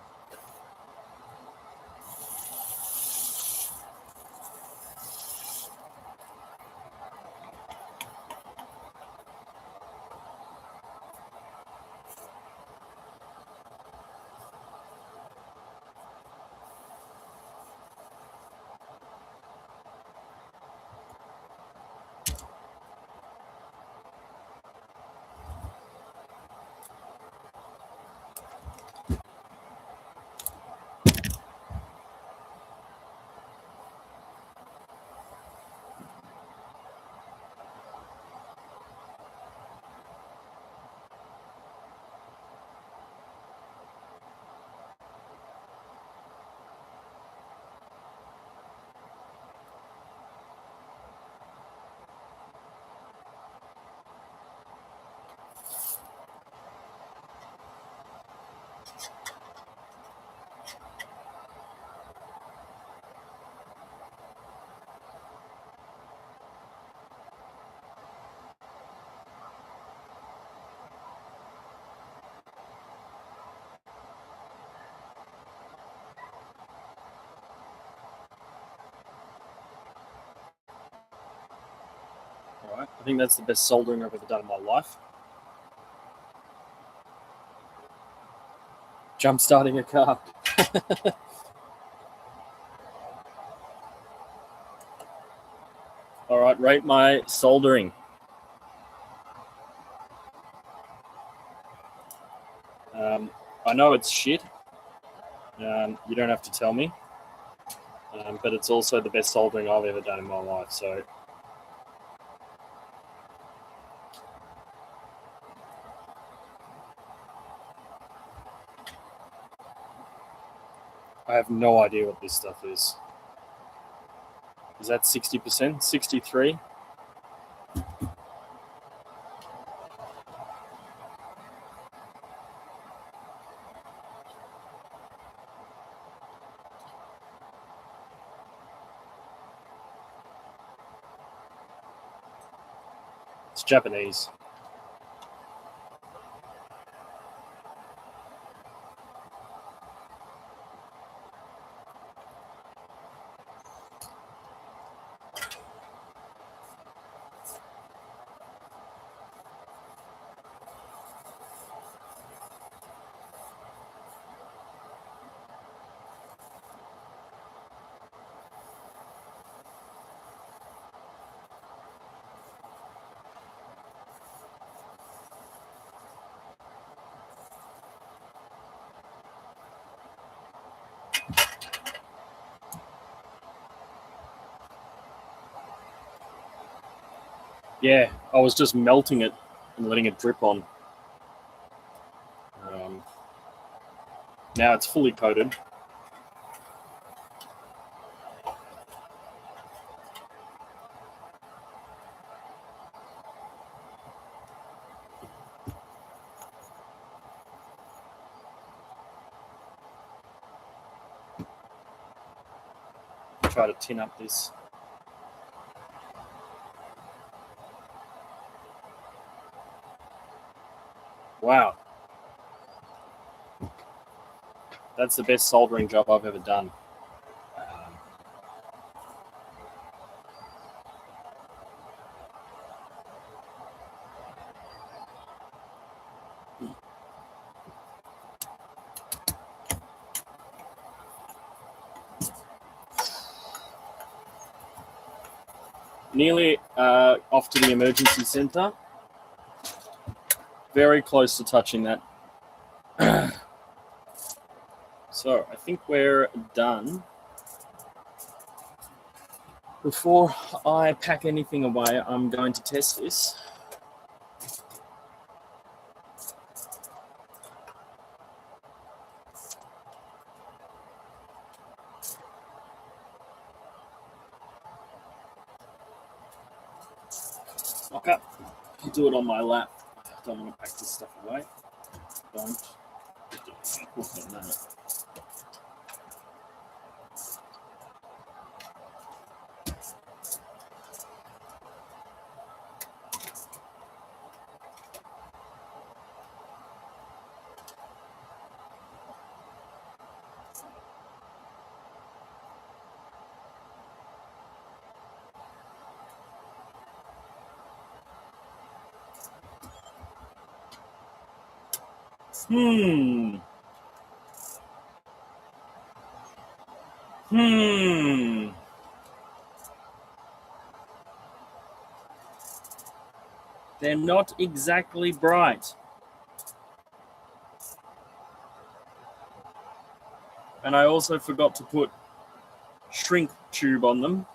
All right. I think that's the best soldering I've ever done in my life. Jump starting a car. All right, rate my soldering. I know it's shit. You don't have to tell me. But it's also the best soldering I've ever done in my life. So I have no idea what this stuff is. Is that 60%? 63? It's Japanese. Yeah, I was just melting it and letting it drip on. Now it's fully coated. Try to tin up this. Wow. That's the best soldering job I've ever done. nearly off to the emergency centre. Very close to touching that. So I think we're done. Before I pack anything away, I'm going to test this. Okay, I'll do it on my lap. Don't want to pack this stuff away. Don't. They're not exactly bright. And I also forgot to put shrink tube on them.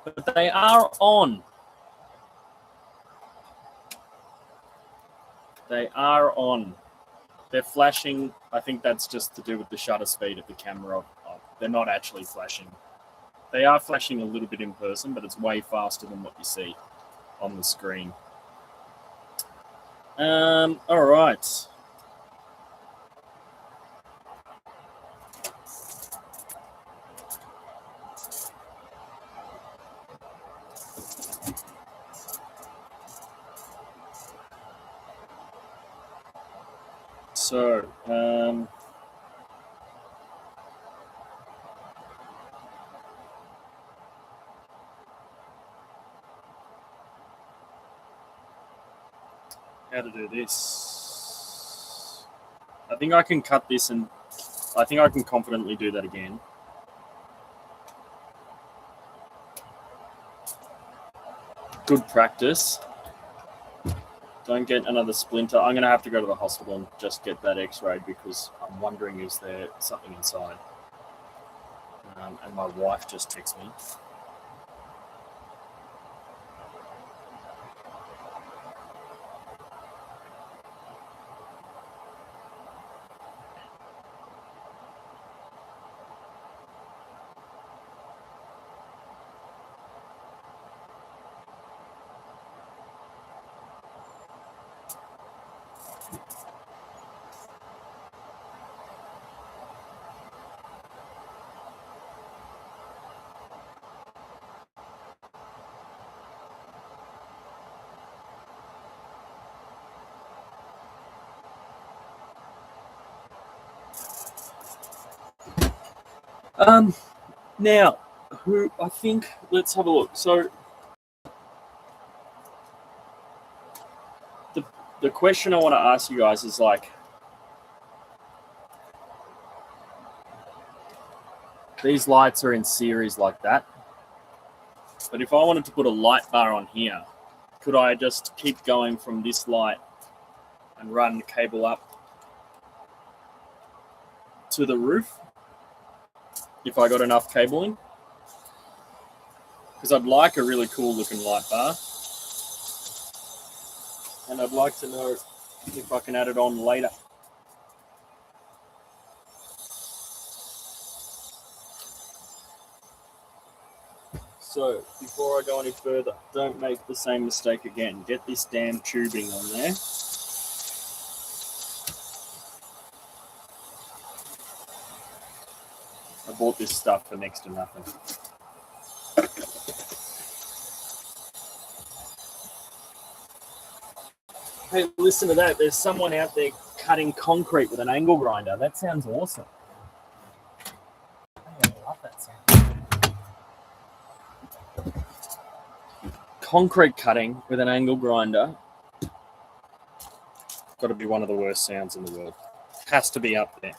But they are on. They are on. They're flashing. I think that's just to do with the shutter speed of the camera. They're not actually flashing. They are flashing a little bit in person, but it's way faster than what you see on the screen. All right. So, how to do this? I think I can cut this, and I think I can confidently do that again. Good practice. Don't get another splinter. I'm going to have to go to the hospital and just get that x-rayed because I'm wondering, is there something inside? And my wife just texted me. Now, I think, let's have a look. So, the question I want to ask you guys is like, these lights are in series like that. But if I wanted to put a light bar on here, could I just keep going from this light and run the cable up to the roof if I got enough cabling? Because I'd like a really cool looking light bar. And I'd like to know if I can add it on later. So, before I go any further, don't make the same mistake again. Get this damn tubing on there. I bought this stuff for next to nothing. Hey, listen to that. There's someone out there cutting concrete with an angle grinder. That sounds awesome. I love that sound. Concrete cutting with an angle grinder. Got to be one of the worst sounds in the world. Has to be up there.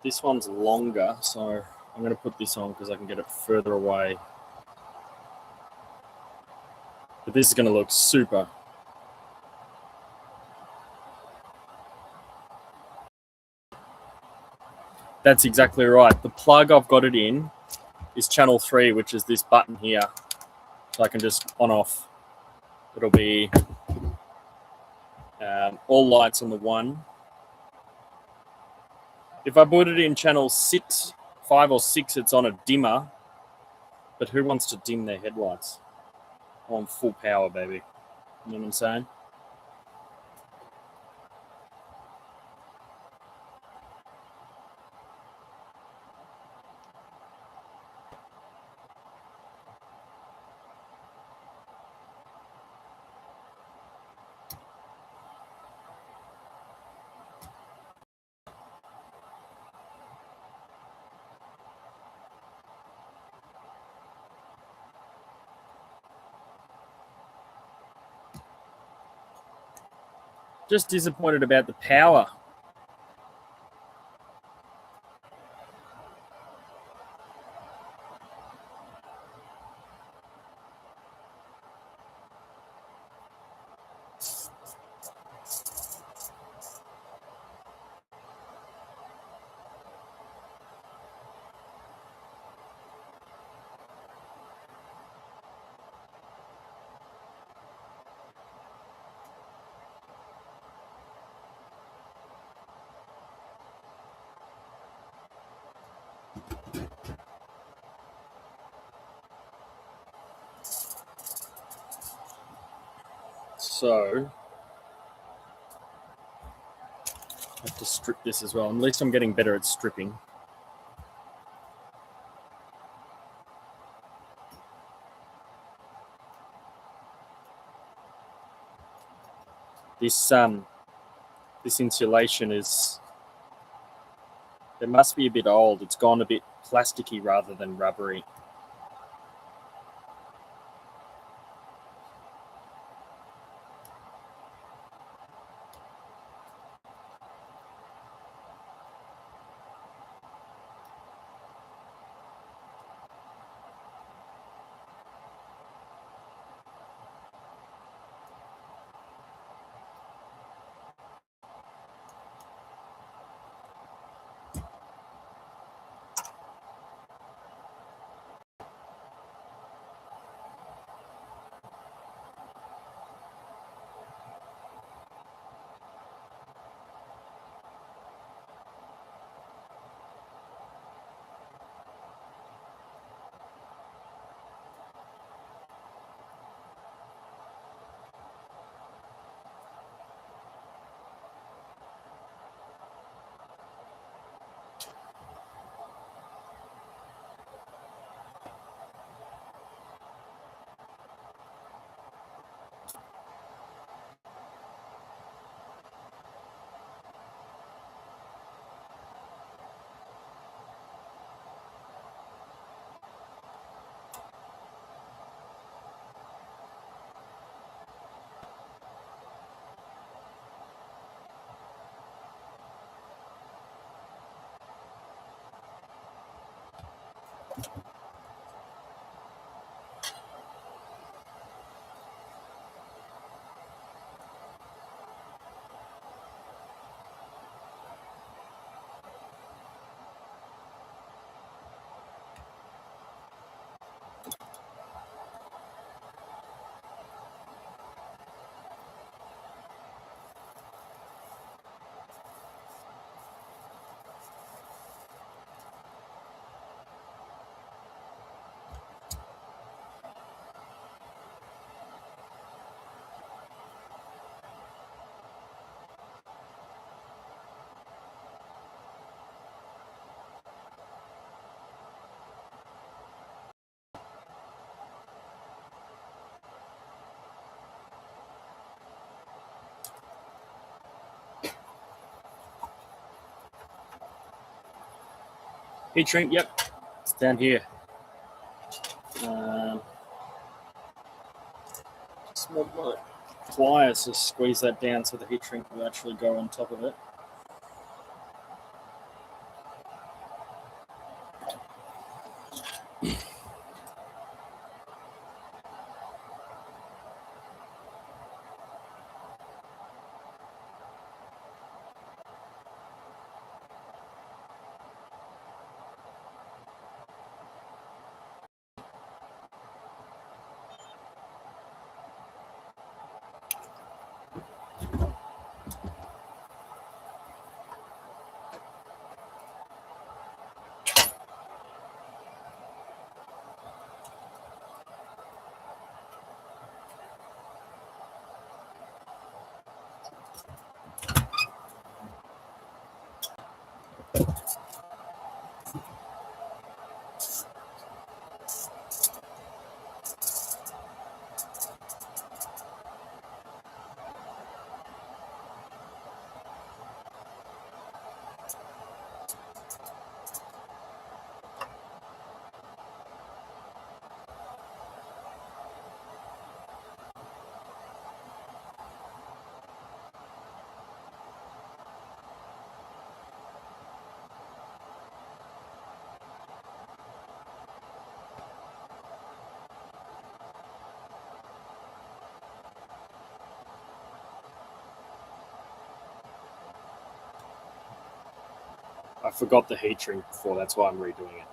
This one's longer, so I'm going to put this on because I can get it further away. But this is going to look super. That's exactly right. The plug I've got it in is channel 3, which is this button here. So I can just on off. It'll be all lights on the 1. If I put it in channel 6, 5 or 6, it's on a dimmer. But who wants to dim their headlights? I'm on full power, baby. You know what I'm saying? Just disappointed about the power. So I have to strip this as well. At least I'm getting better at stripping. This insulation is, it must be a bit old. It's gone a bit plasticky rather than rubbery. Heat shrink, yep, it's down here. Just want my pliers to squeeze that down so the heat shrink will actually go on top of it. I forgot the heat shrink before, that's why I'm redoing it.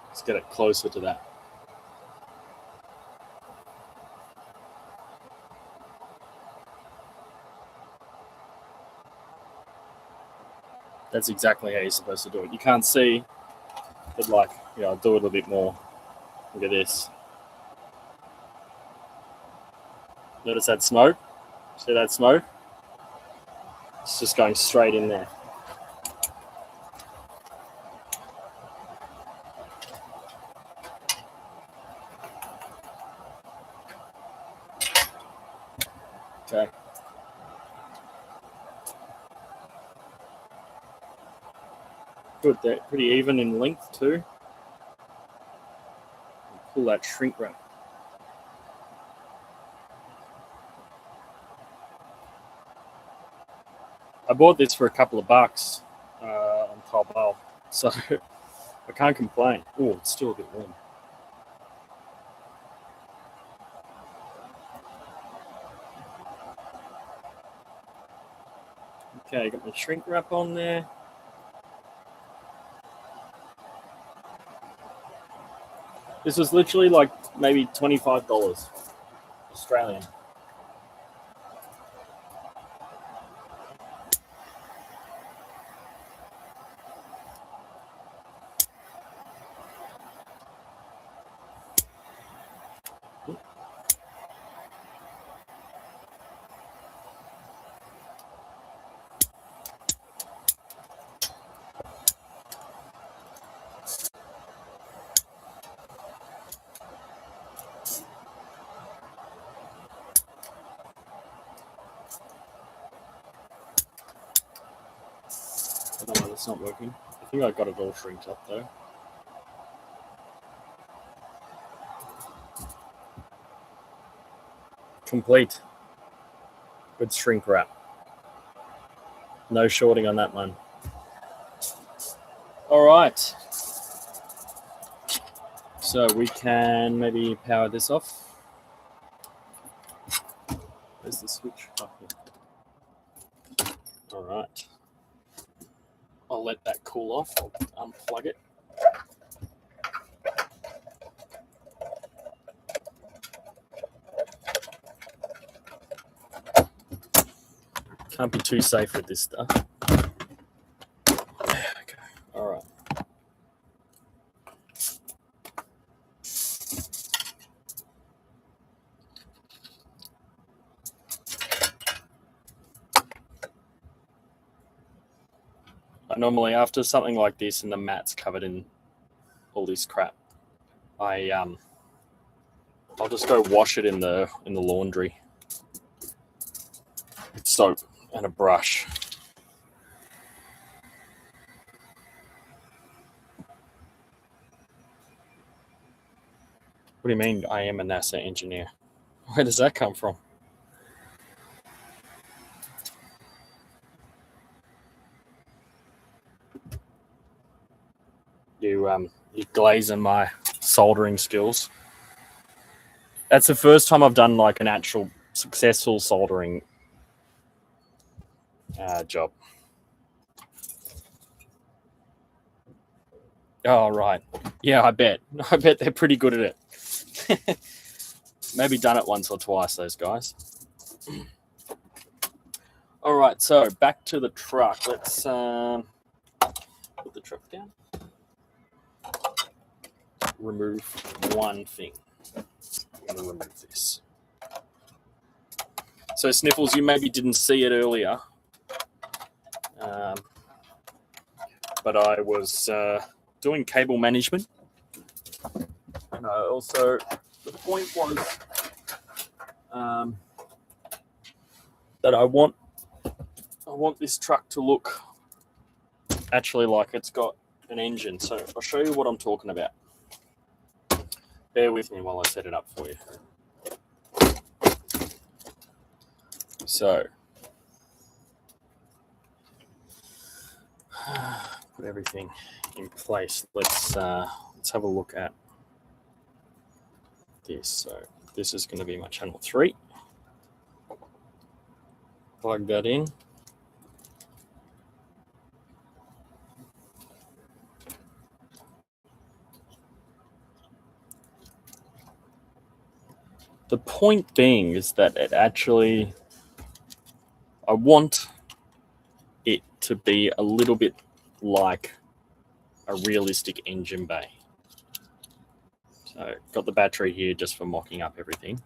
Let's get it closer to that. That's exactly how you're supposed to do it. You can't see, but like, you know, I'll do it a bit more. Look at this. Notice that smoke? See that smoke? It's just going straight in there. Okay. Good, they're pretty even in length too. Pull that shrink wrap. I bought this for a couple of bucks on Taobao, so I can't complain. Oh, it's still a bit warm. Okay, got my shrink wrap on there. This was literally like maybe $25 Australian. I don't know why it's not working. I think I got it all shrinked up though. Complete. Good shrink wrap. No shorting on that one. All right. So we can maybe power this off. Where's the switch? Oh, yeah. All right. I'll let that cool off. I'll unplug it. Can't be too safe with this stuff. Okay. All right. Normally, after something like this and the mat's covered in all this crap, I'll just go wash it in the laundry with soap and a brush. What do you mean I am a NASA engineer? Where does that come from? You glazing my soldering skills. That's the first time I've done like an actual successful soldering job. Oh, right. Yeah, I bet they're pretty good at it. Maybe done it once or twice, those guys. All right, so back to the truck. Let's put the truck down. Remove one thing. I'm going to remove this. So Sniffles, you maybe didn't see it earlier, but I was doing cable management, and I also the point was that I want this truck to look actually like it's got an engine. So I'll show you what I'm talking about. Bear with me while I set it up for you. So put everything in place. Let's have a look at this. So this is going to be my channel 3. Plug that in. The point being is that it actually, I want it to be a little bit like a realistic engine bay. So got the battery here just for mocking up everything.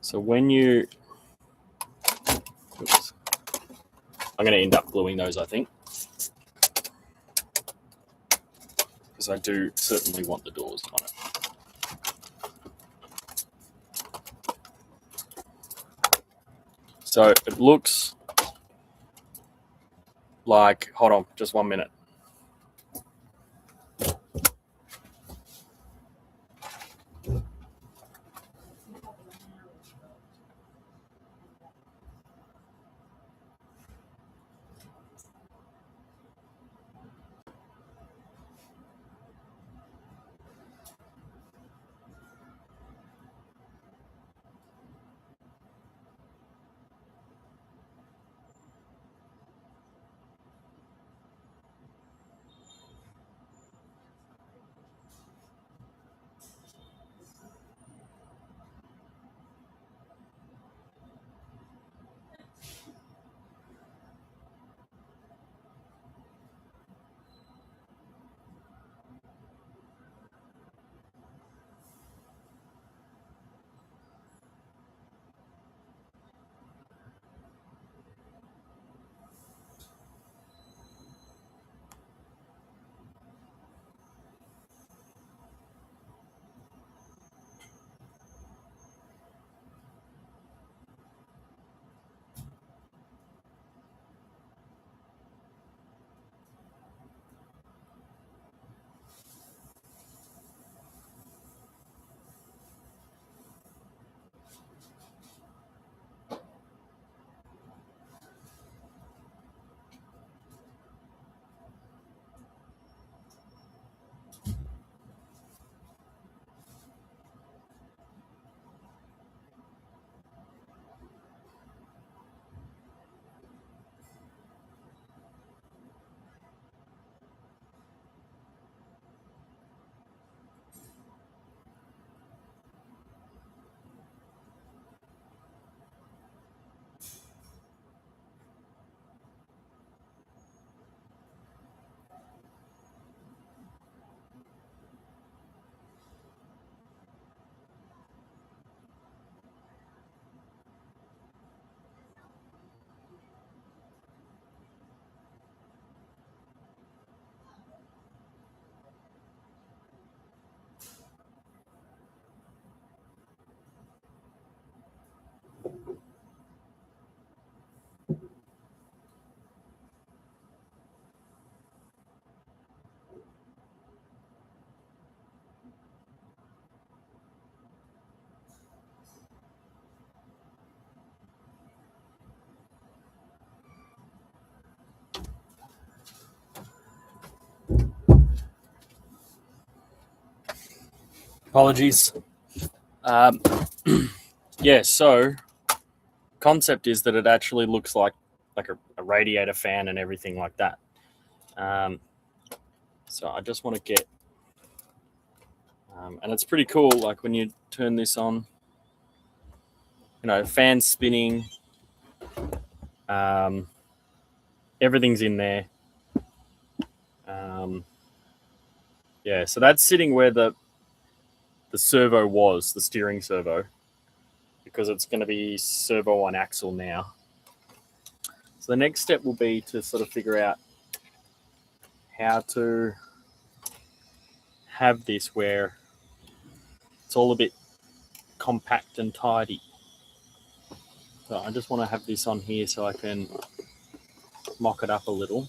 So when you, oops, I'm going to end up gluing those, I think, because I do certainly want the doors on it. So it looks like, hold on, just 1 minute. Apologies. Yeah, so concept is that it actually looks like a radiator fan and everything like that. So I just want to get, and it's pretty cool, like when you turn this on, you know, fan spinning, everything's in there. Yeah, so that's sitting where the servo was, the steering servo, because it's going to be servo on axle now. So the next step will be to sort of figure out how to have this where it's all a bit compact and tidy. So I just want to have this on here so I can mock it up a little.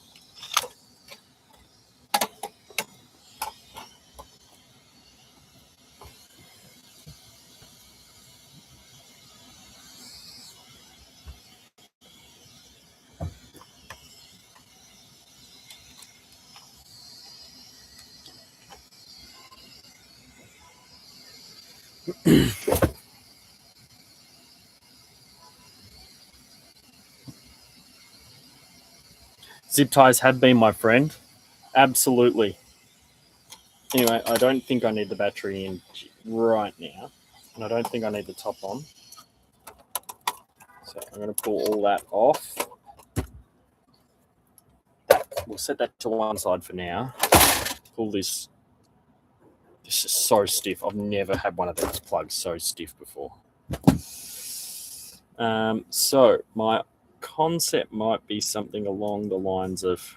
Zip ties have been my friend. Absolutely. Anyway, I don't think I need the battery in right now. And I don't think I need the top on. So I'm going to pull all that off. We'll set that to one side for now. Pull this. This is so stiff. I've never had one of these plugs so stiff before. So my concept might be something along the lines of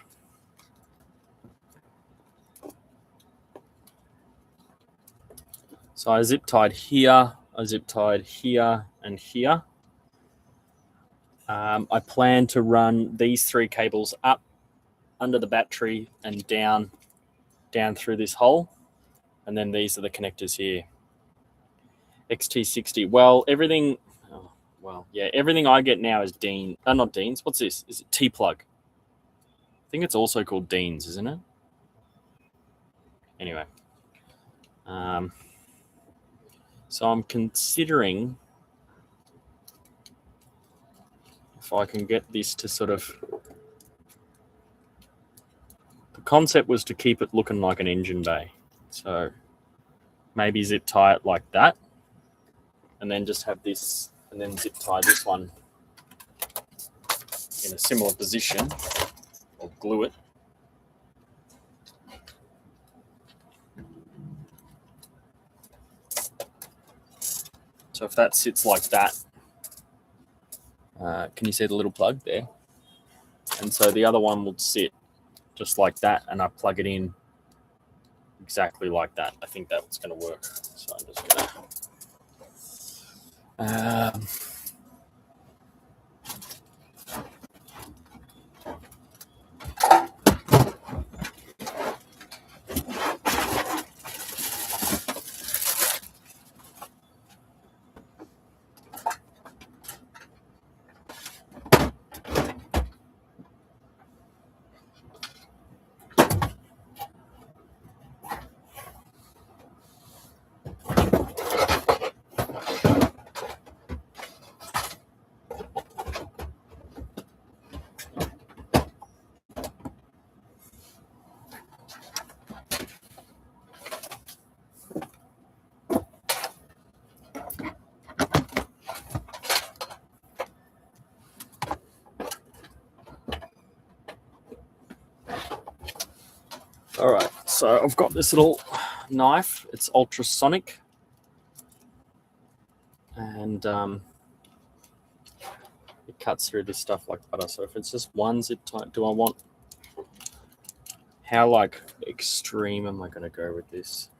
so I zip tied here, I zip tied here and here. I plan to run these 3 cables up under the battery and down through this hole, and then these are the connectors here. XT60. Well, everything. Oh, well, yeah, everything I get now is Dean. Not Dean's. What's this? Is it T-plug? I think it's also called Dean's, isn't it? Anyway, so I'm considering if I can get this to sort of. The concept was to keep it looking like an engine bay, so maybe zip tie it like that, and then just have this, and then zip tie this one in a similar position, or glue it. So if that sits like that, can you see the little plug there? And so the other one would sit just like that, and I plug it in exactly like that. I think that's going to work. So I'm just going to... All right, so I've got this little knife. It's ultrasonic, and it cuts through this stuff like butter. So if it's just one zip tie, do I want, how like extreme am I going to go with this?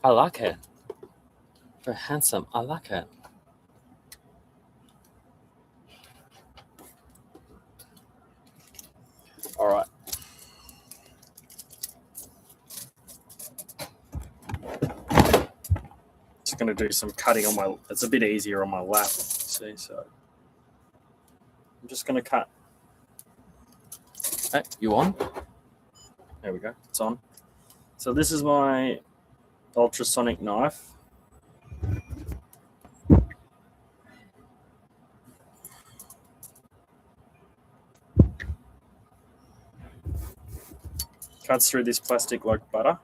I like it. Very handsome. I like it. All right. Just going to do some cutting on my, it's a bit easier on my lap, see, so I'm just going to cut. Hey, you on? There we go, it's on. So this is my ultrasonic knife. Cuts through this plastic like butter.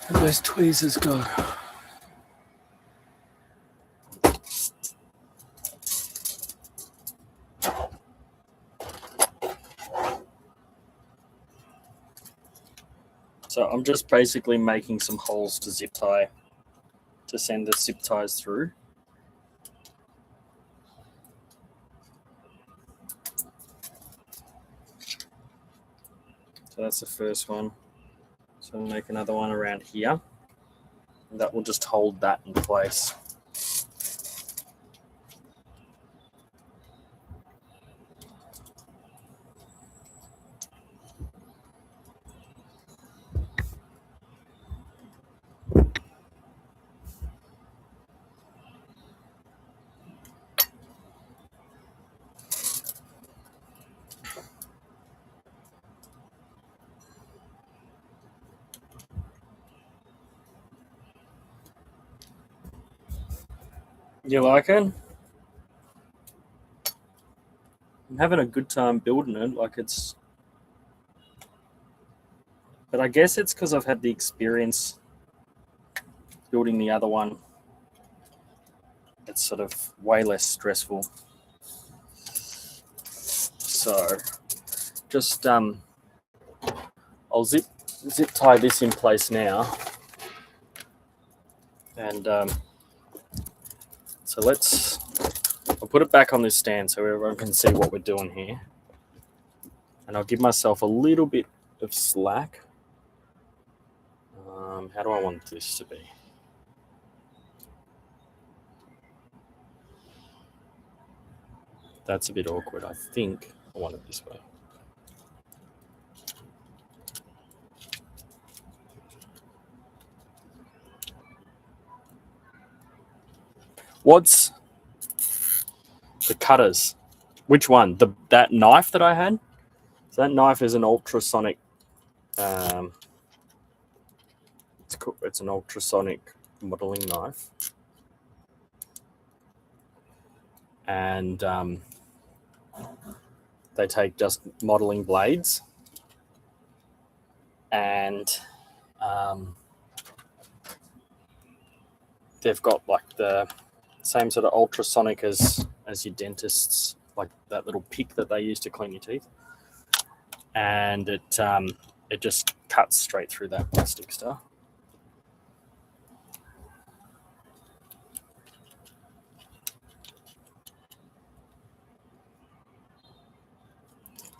Where those tweezers go? So I'm just basically making some holes to zip tie to send the zip ties through. So that's the first one. So I'll make another one around here. And that will just hold that in place. You like it? I'm having a good time building it. Like it's, but I guess it's because I've had the experience building the other one. It's sort of way less stressful. So just I'll zip tie this in place now, and so I'll put it back on this stand so everyone can see what we're doing here, and I'll give myself a little bit of slack. How do I want this to be? That's a bit awkward. I think I want it this way. What's the cutters? Which one? That knife that I had? So that knife is an ultrasonic. It's an ultrasonic modeling knife, and they take just modeling blades, and they've got like the same sort of ultrasonic as your dentist's, like that little pick that they use to clean your teeth, and it just cuts straight through that plastic stuff.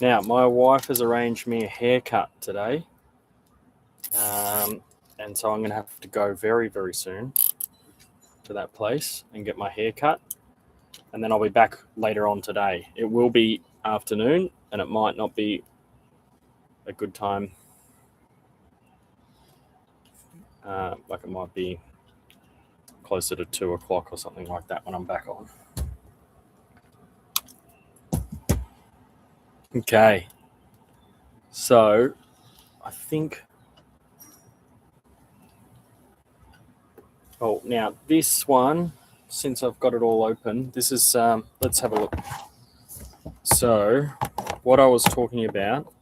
Now, my wife has arranged me a haircut today, and so I'm going to have to go very, very soon to that place and get my hair cut, and then I'll be back later on today. It will be afternoon, and it might not be a good time. Like it might be closer to 2 o'clock or something like that when I'm back on. Okay, so I think, oh, now this one, since I've got it all open, this is, let's have a look. So what I was talking about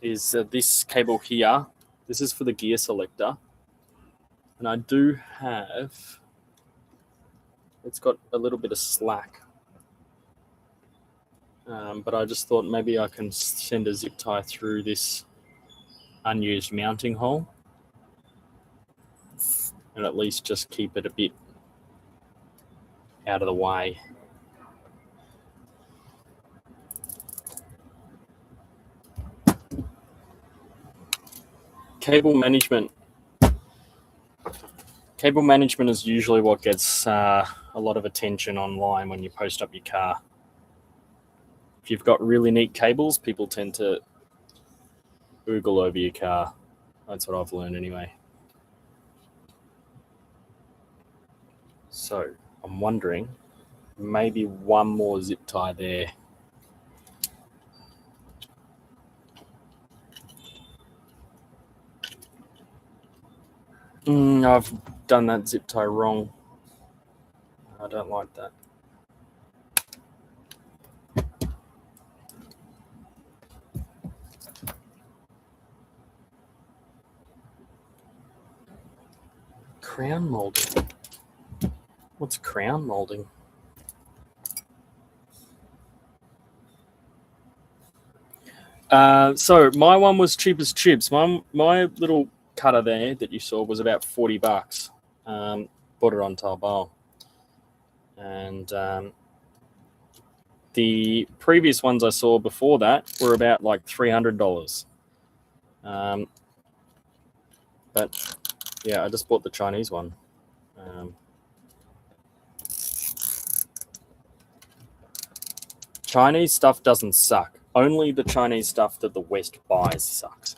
is this cable here. This is for the gear selector, and I do have, it's got a little bit of slack, but I just thought maybe I can send a zip tie through this unused mounting hole and at least just keep it a bit out of the way. Cable management. Cable management is usually what gets a lot of attention online when you post up your car. If you've got really neat cables, people tend to oogle over your car. That's what I've learned anyway. So I'm wondering, maybe one more zip tie there. I've done that zip tie wrong. I don't like that. crown molding? What's crown molding? So my one was cheap as chips. My little cutter there that you saw was about $40. Bought it on Taobao. And the previous ones I saw before that were about like $300. But yeah, I just bought the Chinese one. Chinese stuff doesn't suck. Only the Chinese stuff that the West buys sucks.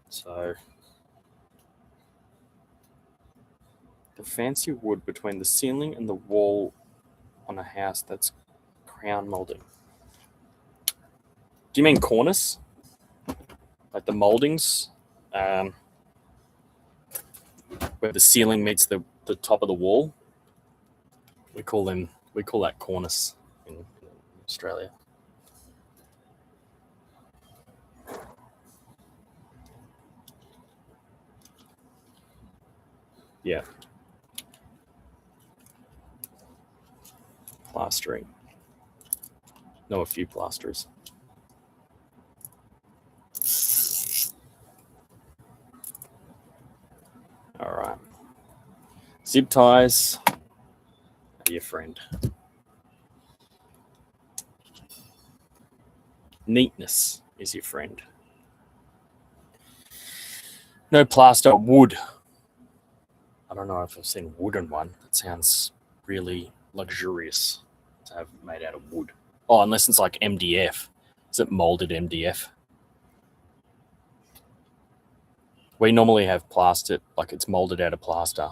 So the fancy wood between the ceiling and the wall on a house, that's crown molding. Do you mean cornice? Like the moldings? Where the ceiling meets the top of the wall? We call that cornice in Australia. Yeah. Plastering. Know a few plasterers. All right. Zip ties are your friend. Neatness is your friend. No plaster, wood. I don't know if I've seen a wooden one. That sounds really luxurious to have made out of wood. Oh, unless it's like MDF. Is it molded MDF? We normally have plaster, like it's molded out of plaster.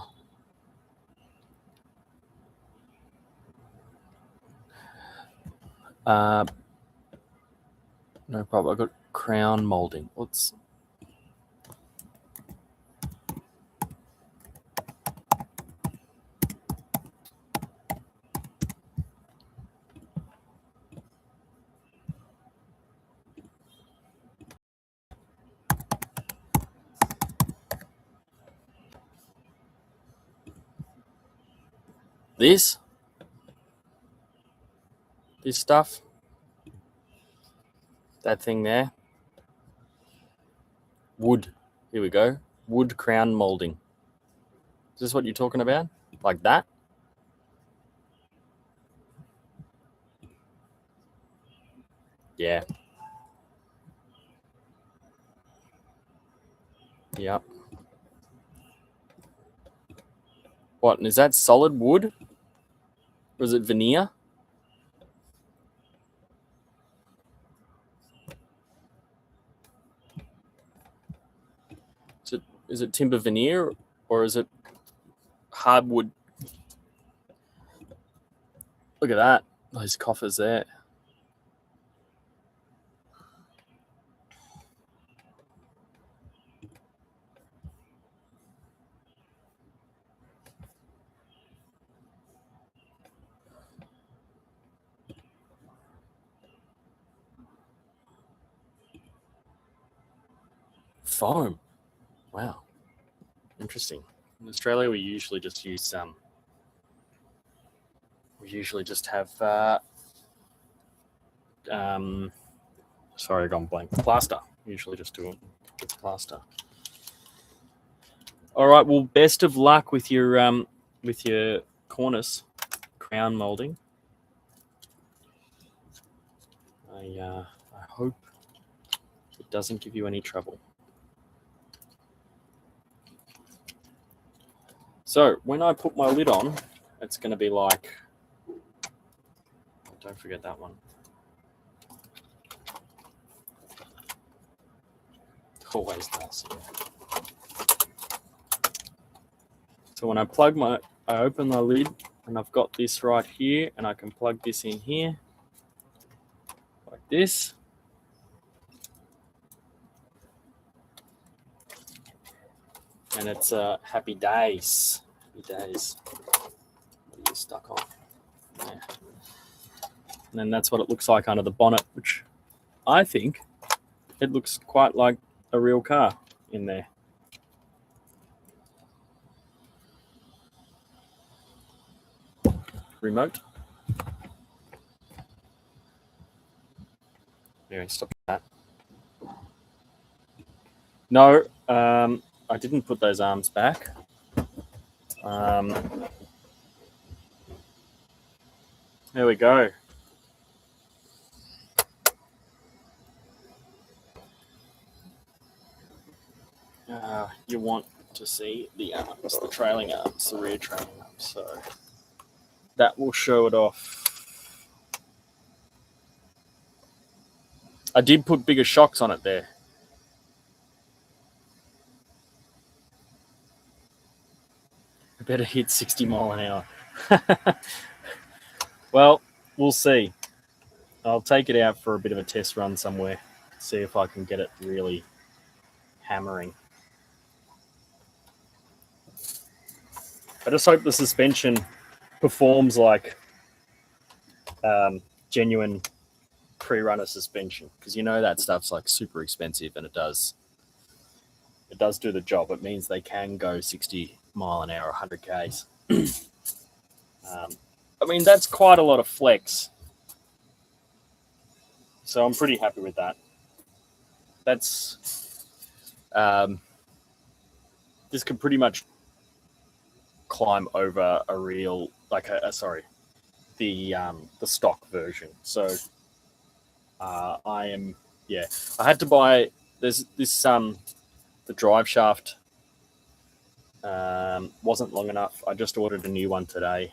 No problem. I've got crown molding. What's... This stuff, that thing there, wood. Here we go. Wood crown molding. Is this what you're talking about? Like that? Yeah. Yep. What, is that solid wood? Or is it veneer? Is it timber veneer or is it hardwood? Look at that. Those coffers there. Foam. Wow. Interesting. In Australia, we usually just use we usually just have sorry, I gone blank. Plaster. Usually just do it with plaster. All right. Well, best of luck with your cornice crown molding. I hope it doesn't give you any trouble. So when I put my lid on, it's going to be like, don't forget that one. Always does. So when I open the lid and I've got this right here and I can plug this in here like this. And it's happy days. Happy days. What are you stuck on? Yeah. And then that's what it looks like under the bonnet, which I think it looks quite like a real car in there. remote. Anyway, stop that. No, I didn't put those arms back. There we go. You want to see the arms, the trailing arms, the rear trailing arms. So that will show it off. I did put bigger shocks on it there. I better hit 60 mile an hour. Well, we'll see. I'll take it out for a bit of a test run somewhere. See if I can get it really hammering. I just hope the suspension performs like genuine pre-runner suspension, because you know that stuff's like super expensive, and it does do the job. It means they can go 60 mile an hour, 100 Ks. I mean, that's quite a lot of flex. So I'm pretty happy with that. That's this could pretty much climb over a real, like the stock version. So I had to buy, there's this the drive shaft wasn't long enough. I just ordered a new one today.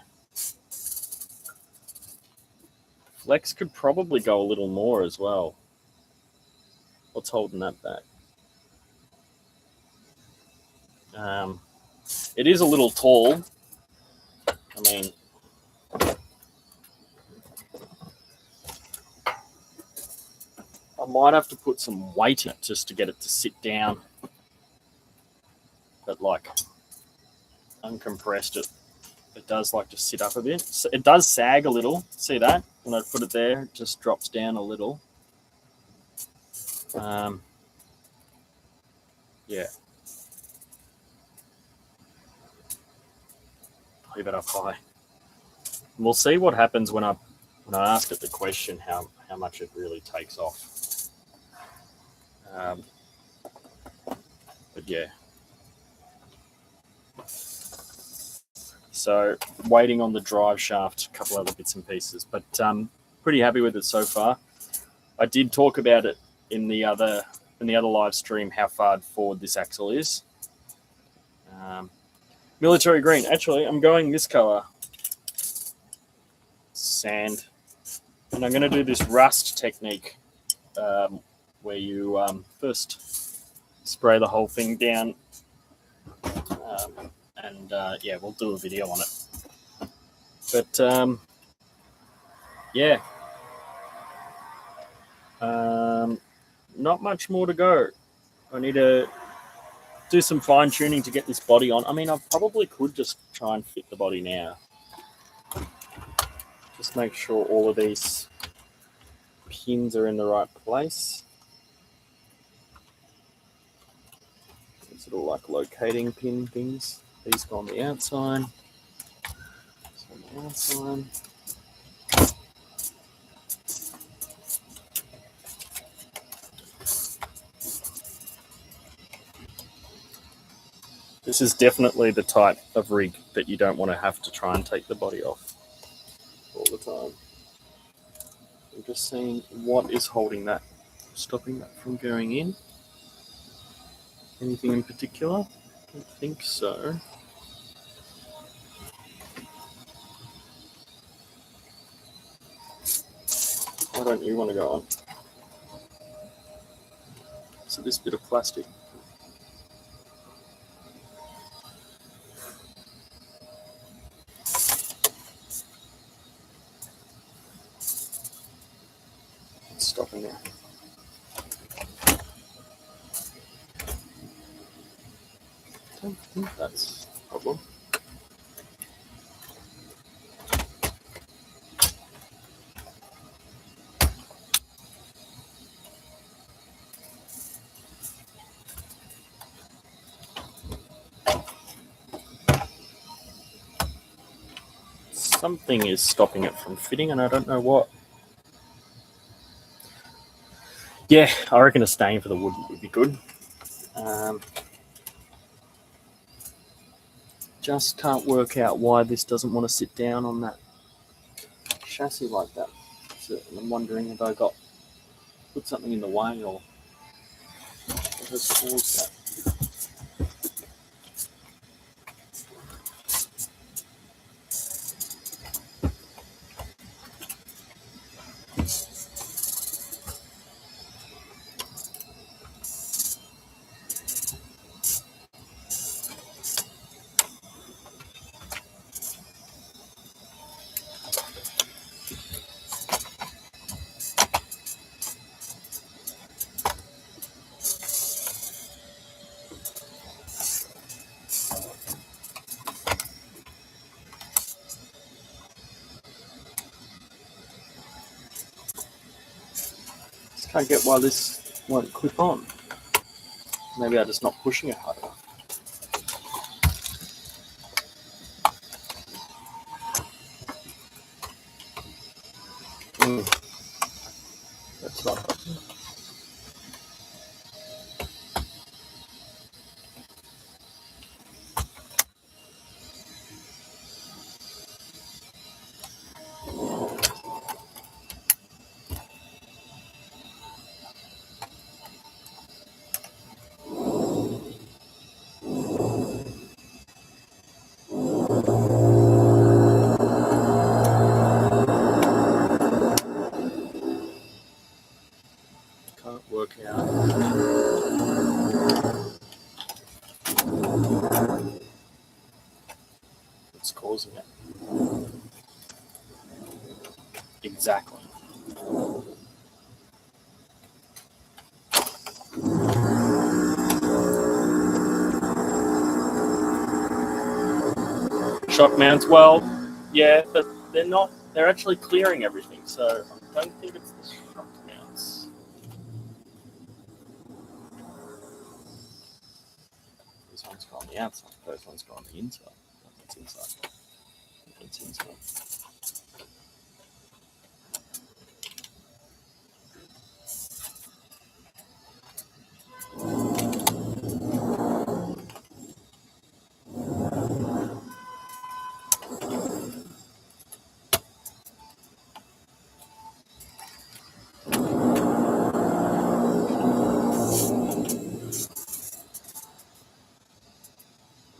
Flex could probably go a little more as well. What's holding that back? It is a little tall. I mean, I might have to put some weight in it just to get it to sit down. But like uncompressed, it does like to sit up a bit. So it does sag a little. See that? When I put it there, it just drops down a little. Yeah. Leave it up high. And we'll see what happens when I ask it the question how much it really takes off. But yeah. So waiting on the drive shaft, a couple other bits and pieces, but pretty happy with it so far. I did talk about it in the other live stream, how far forward this axle is. Military green. Actually, I'm going this color, sand, and I'm going to do this rust technique, where you first spray the whole thing down, and yeah, we'll do a video on it. But yeah, not much more to go. I need to do some fine tuning to get this body on. I mean, I probably could just try and fit the body now. Just make sure all of these pins are in the right place. These little like locating pin things. These go on the outside. This on the outside. This is definitely the type of rig that you don't want to have to try and take the body off all the time. I'm just seeing what is holding that, stopping that from going in. Anything in particular? I don't think so. Why don't you want to go on? So this bit of plastic. It's stopping there. I don't think that's a problem. Something is stopping it from fitting, and I don't know what. Yeah, I reckon a stain for the wood would be good. Just can't work out why this doesn't want to sit down on that chassis like that. So I'm wondering if I put something in the way or what has caused that. Just can't get why this won't clip on. Maybe I'm just not pushing it hard enough. That's not. Can't work out what's causing it. Exactly. Shock mounts, well, yeah, but they're not. They're actually clearing everything, so I don't think it's the shock mounts. This one's got on the outside. Those ones got on the inside. That's inside. That's inside.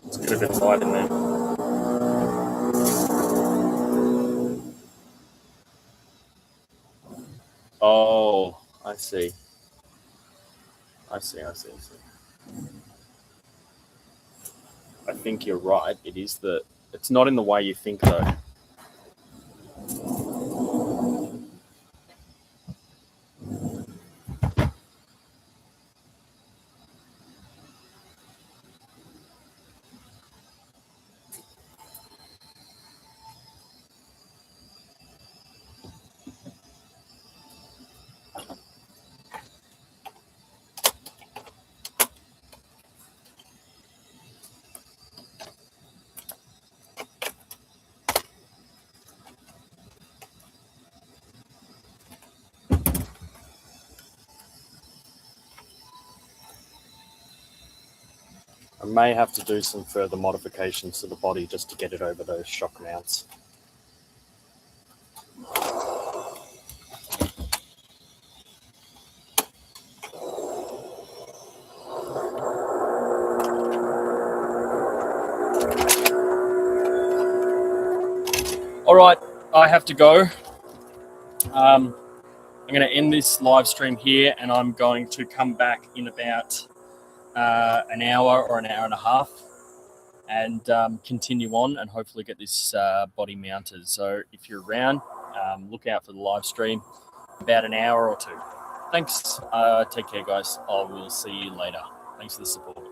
Let's get a bit of light in there. Oh, I see. I think you're right. It is it's not in the way you think, though. I may have to do some further modifications to the body just to get it over those shock mounts. All right, I have to go. I'm going to end this live stream here, and I'm going to come back in about an hour or an hour and a half and continue on and hopefully get this body mounted. So if you're around, look out for the live stream about an hour or two. Thanks. Take care, guys. I will see you later. Thanks for the support.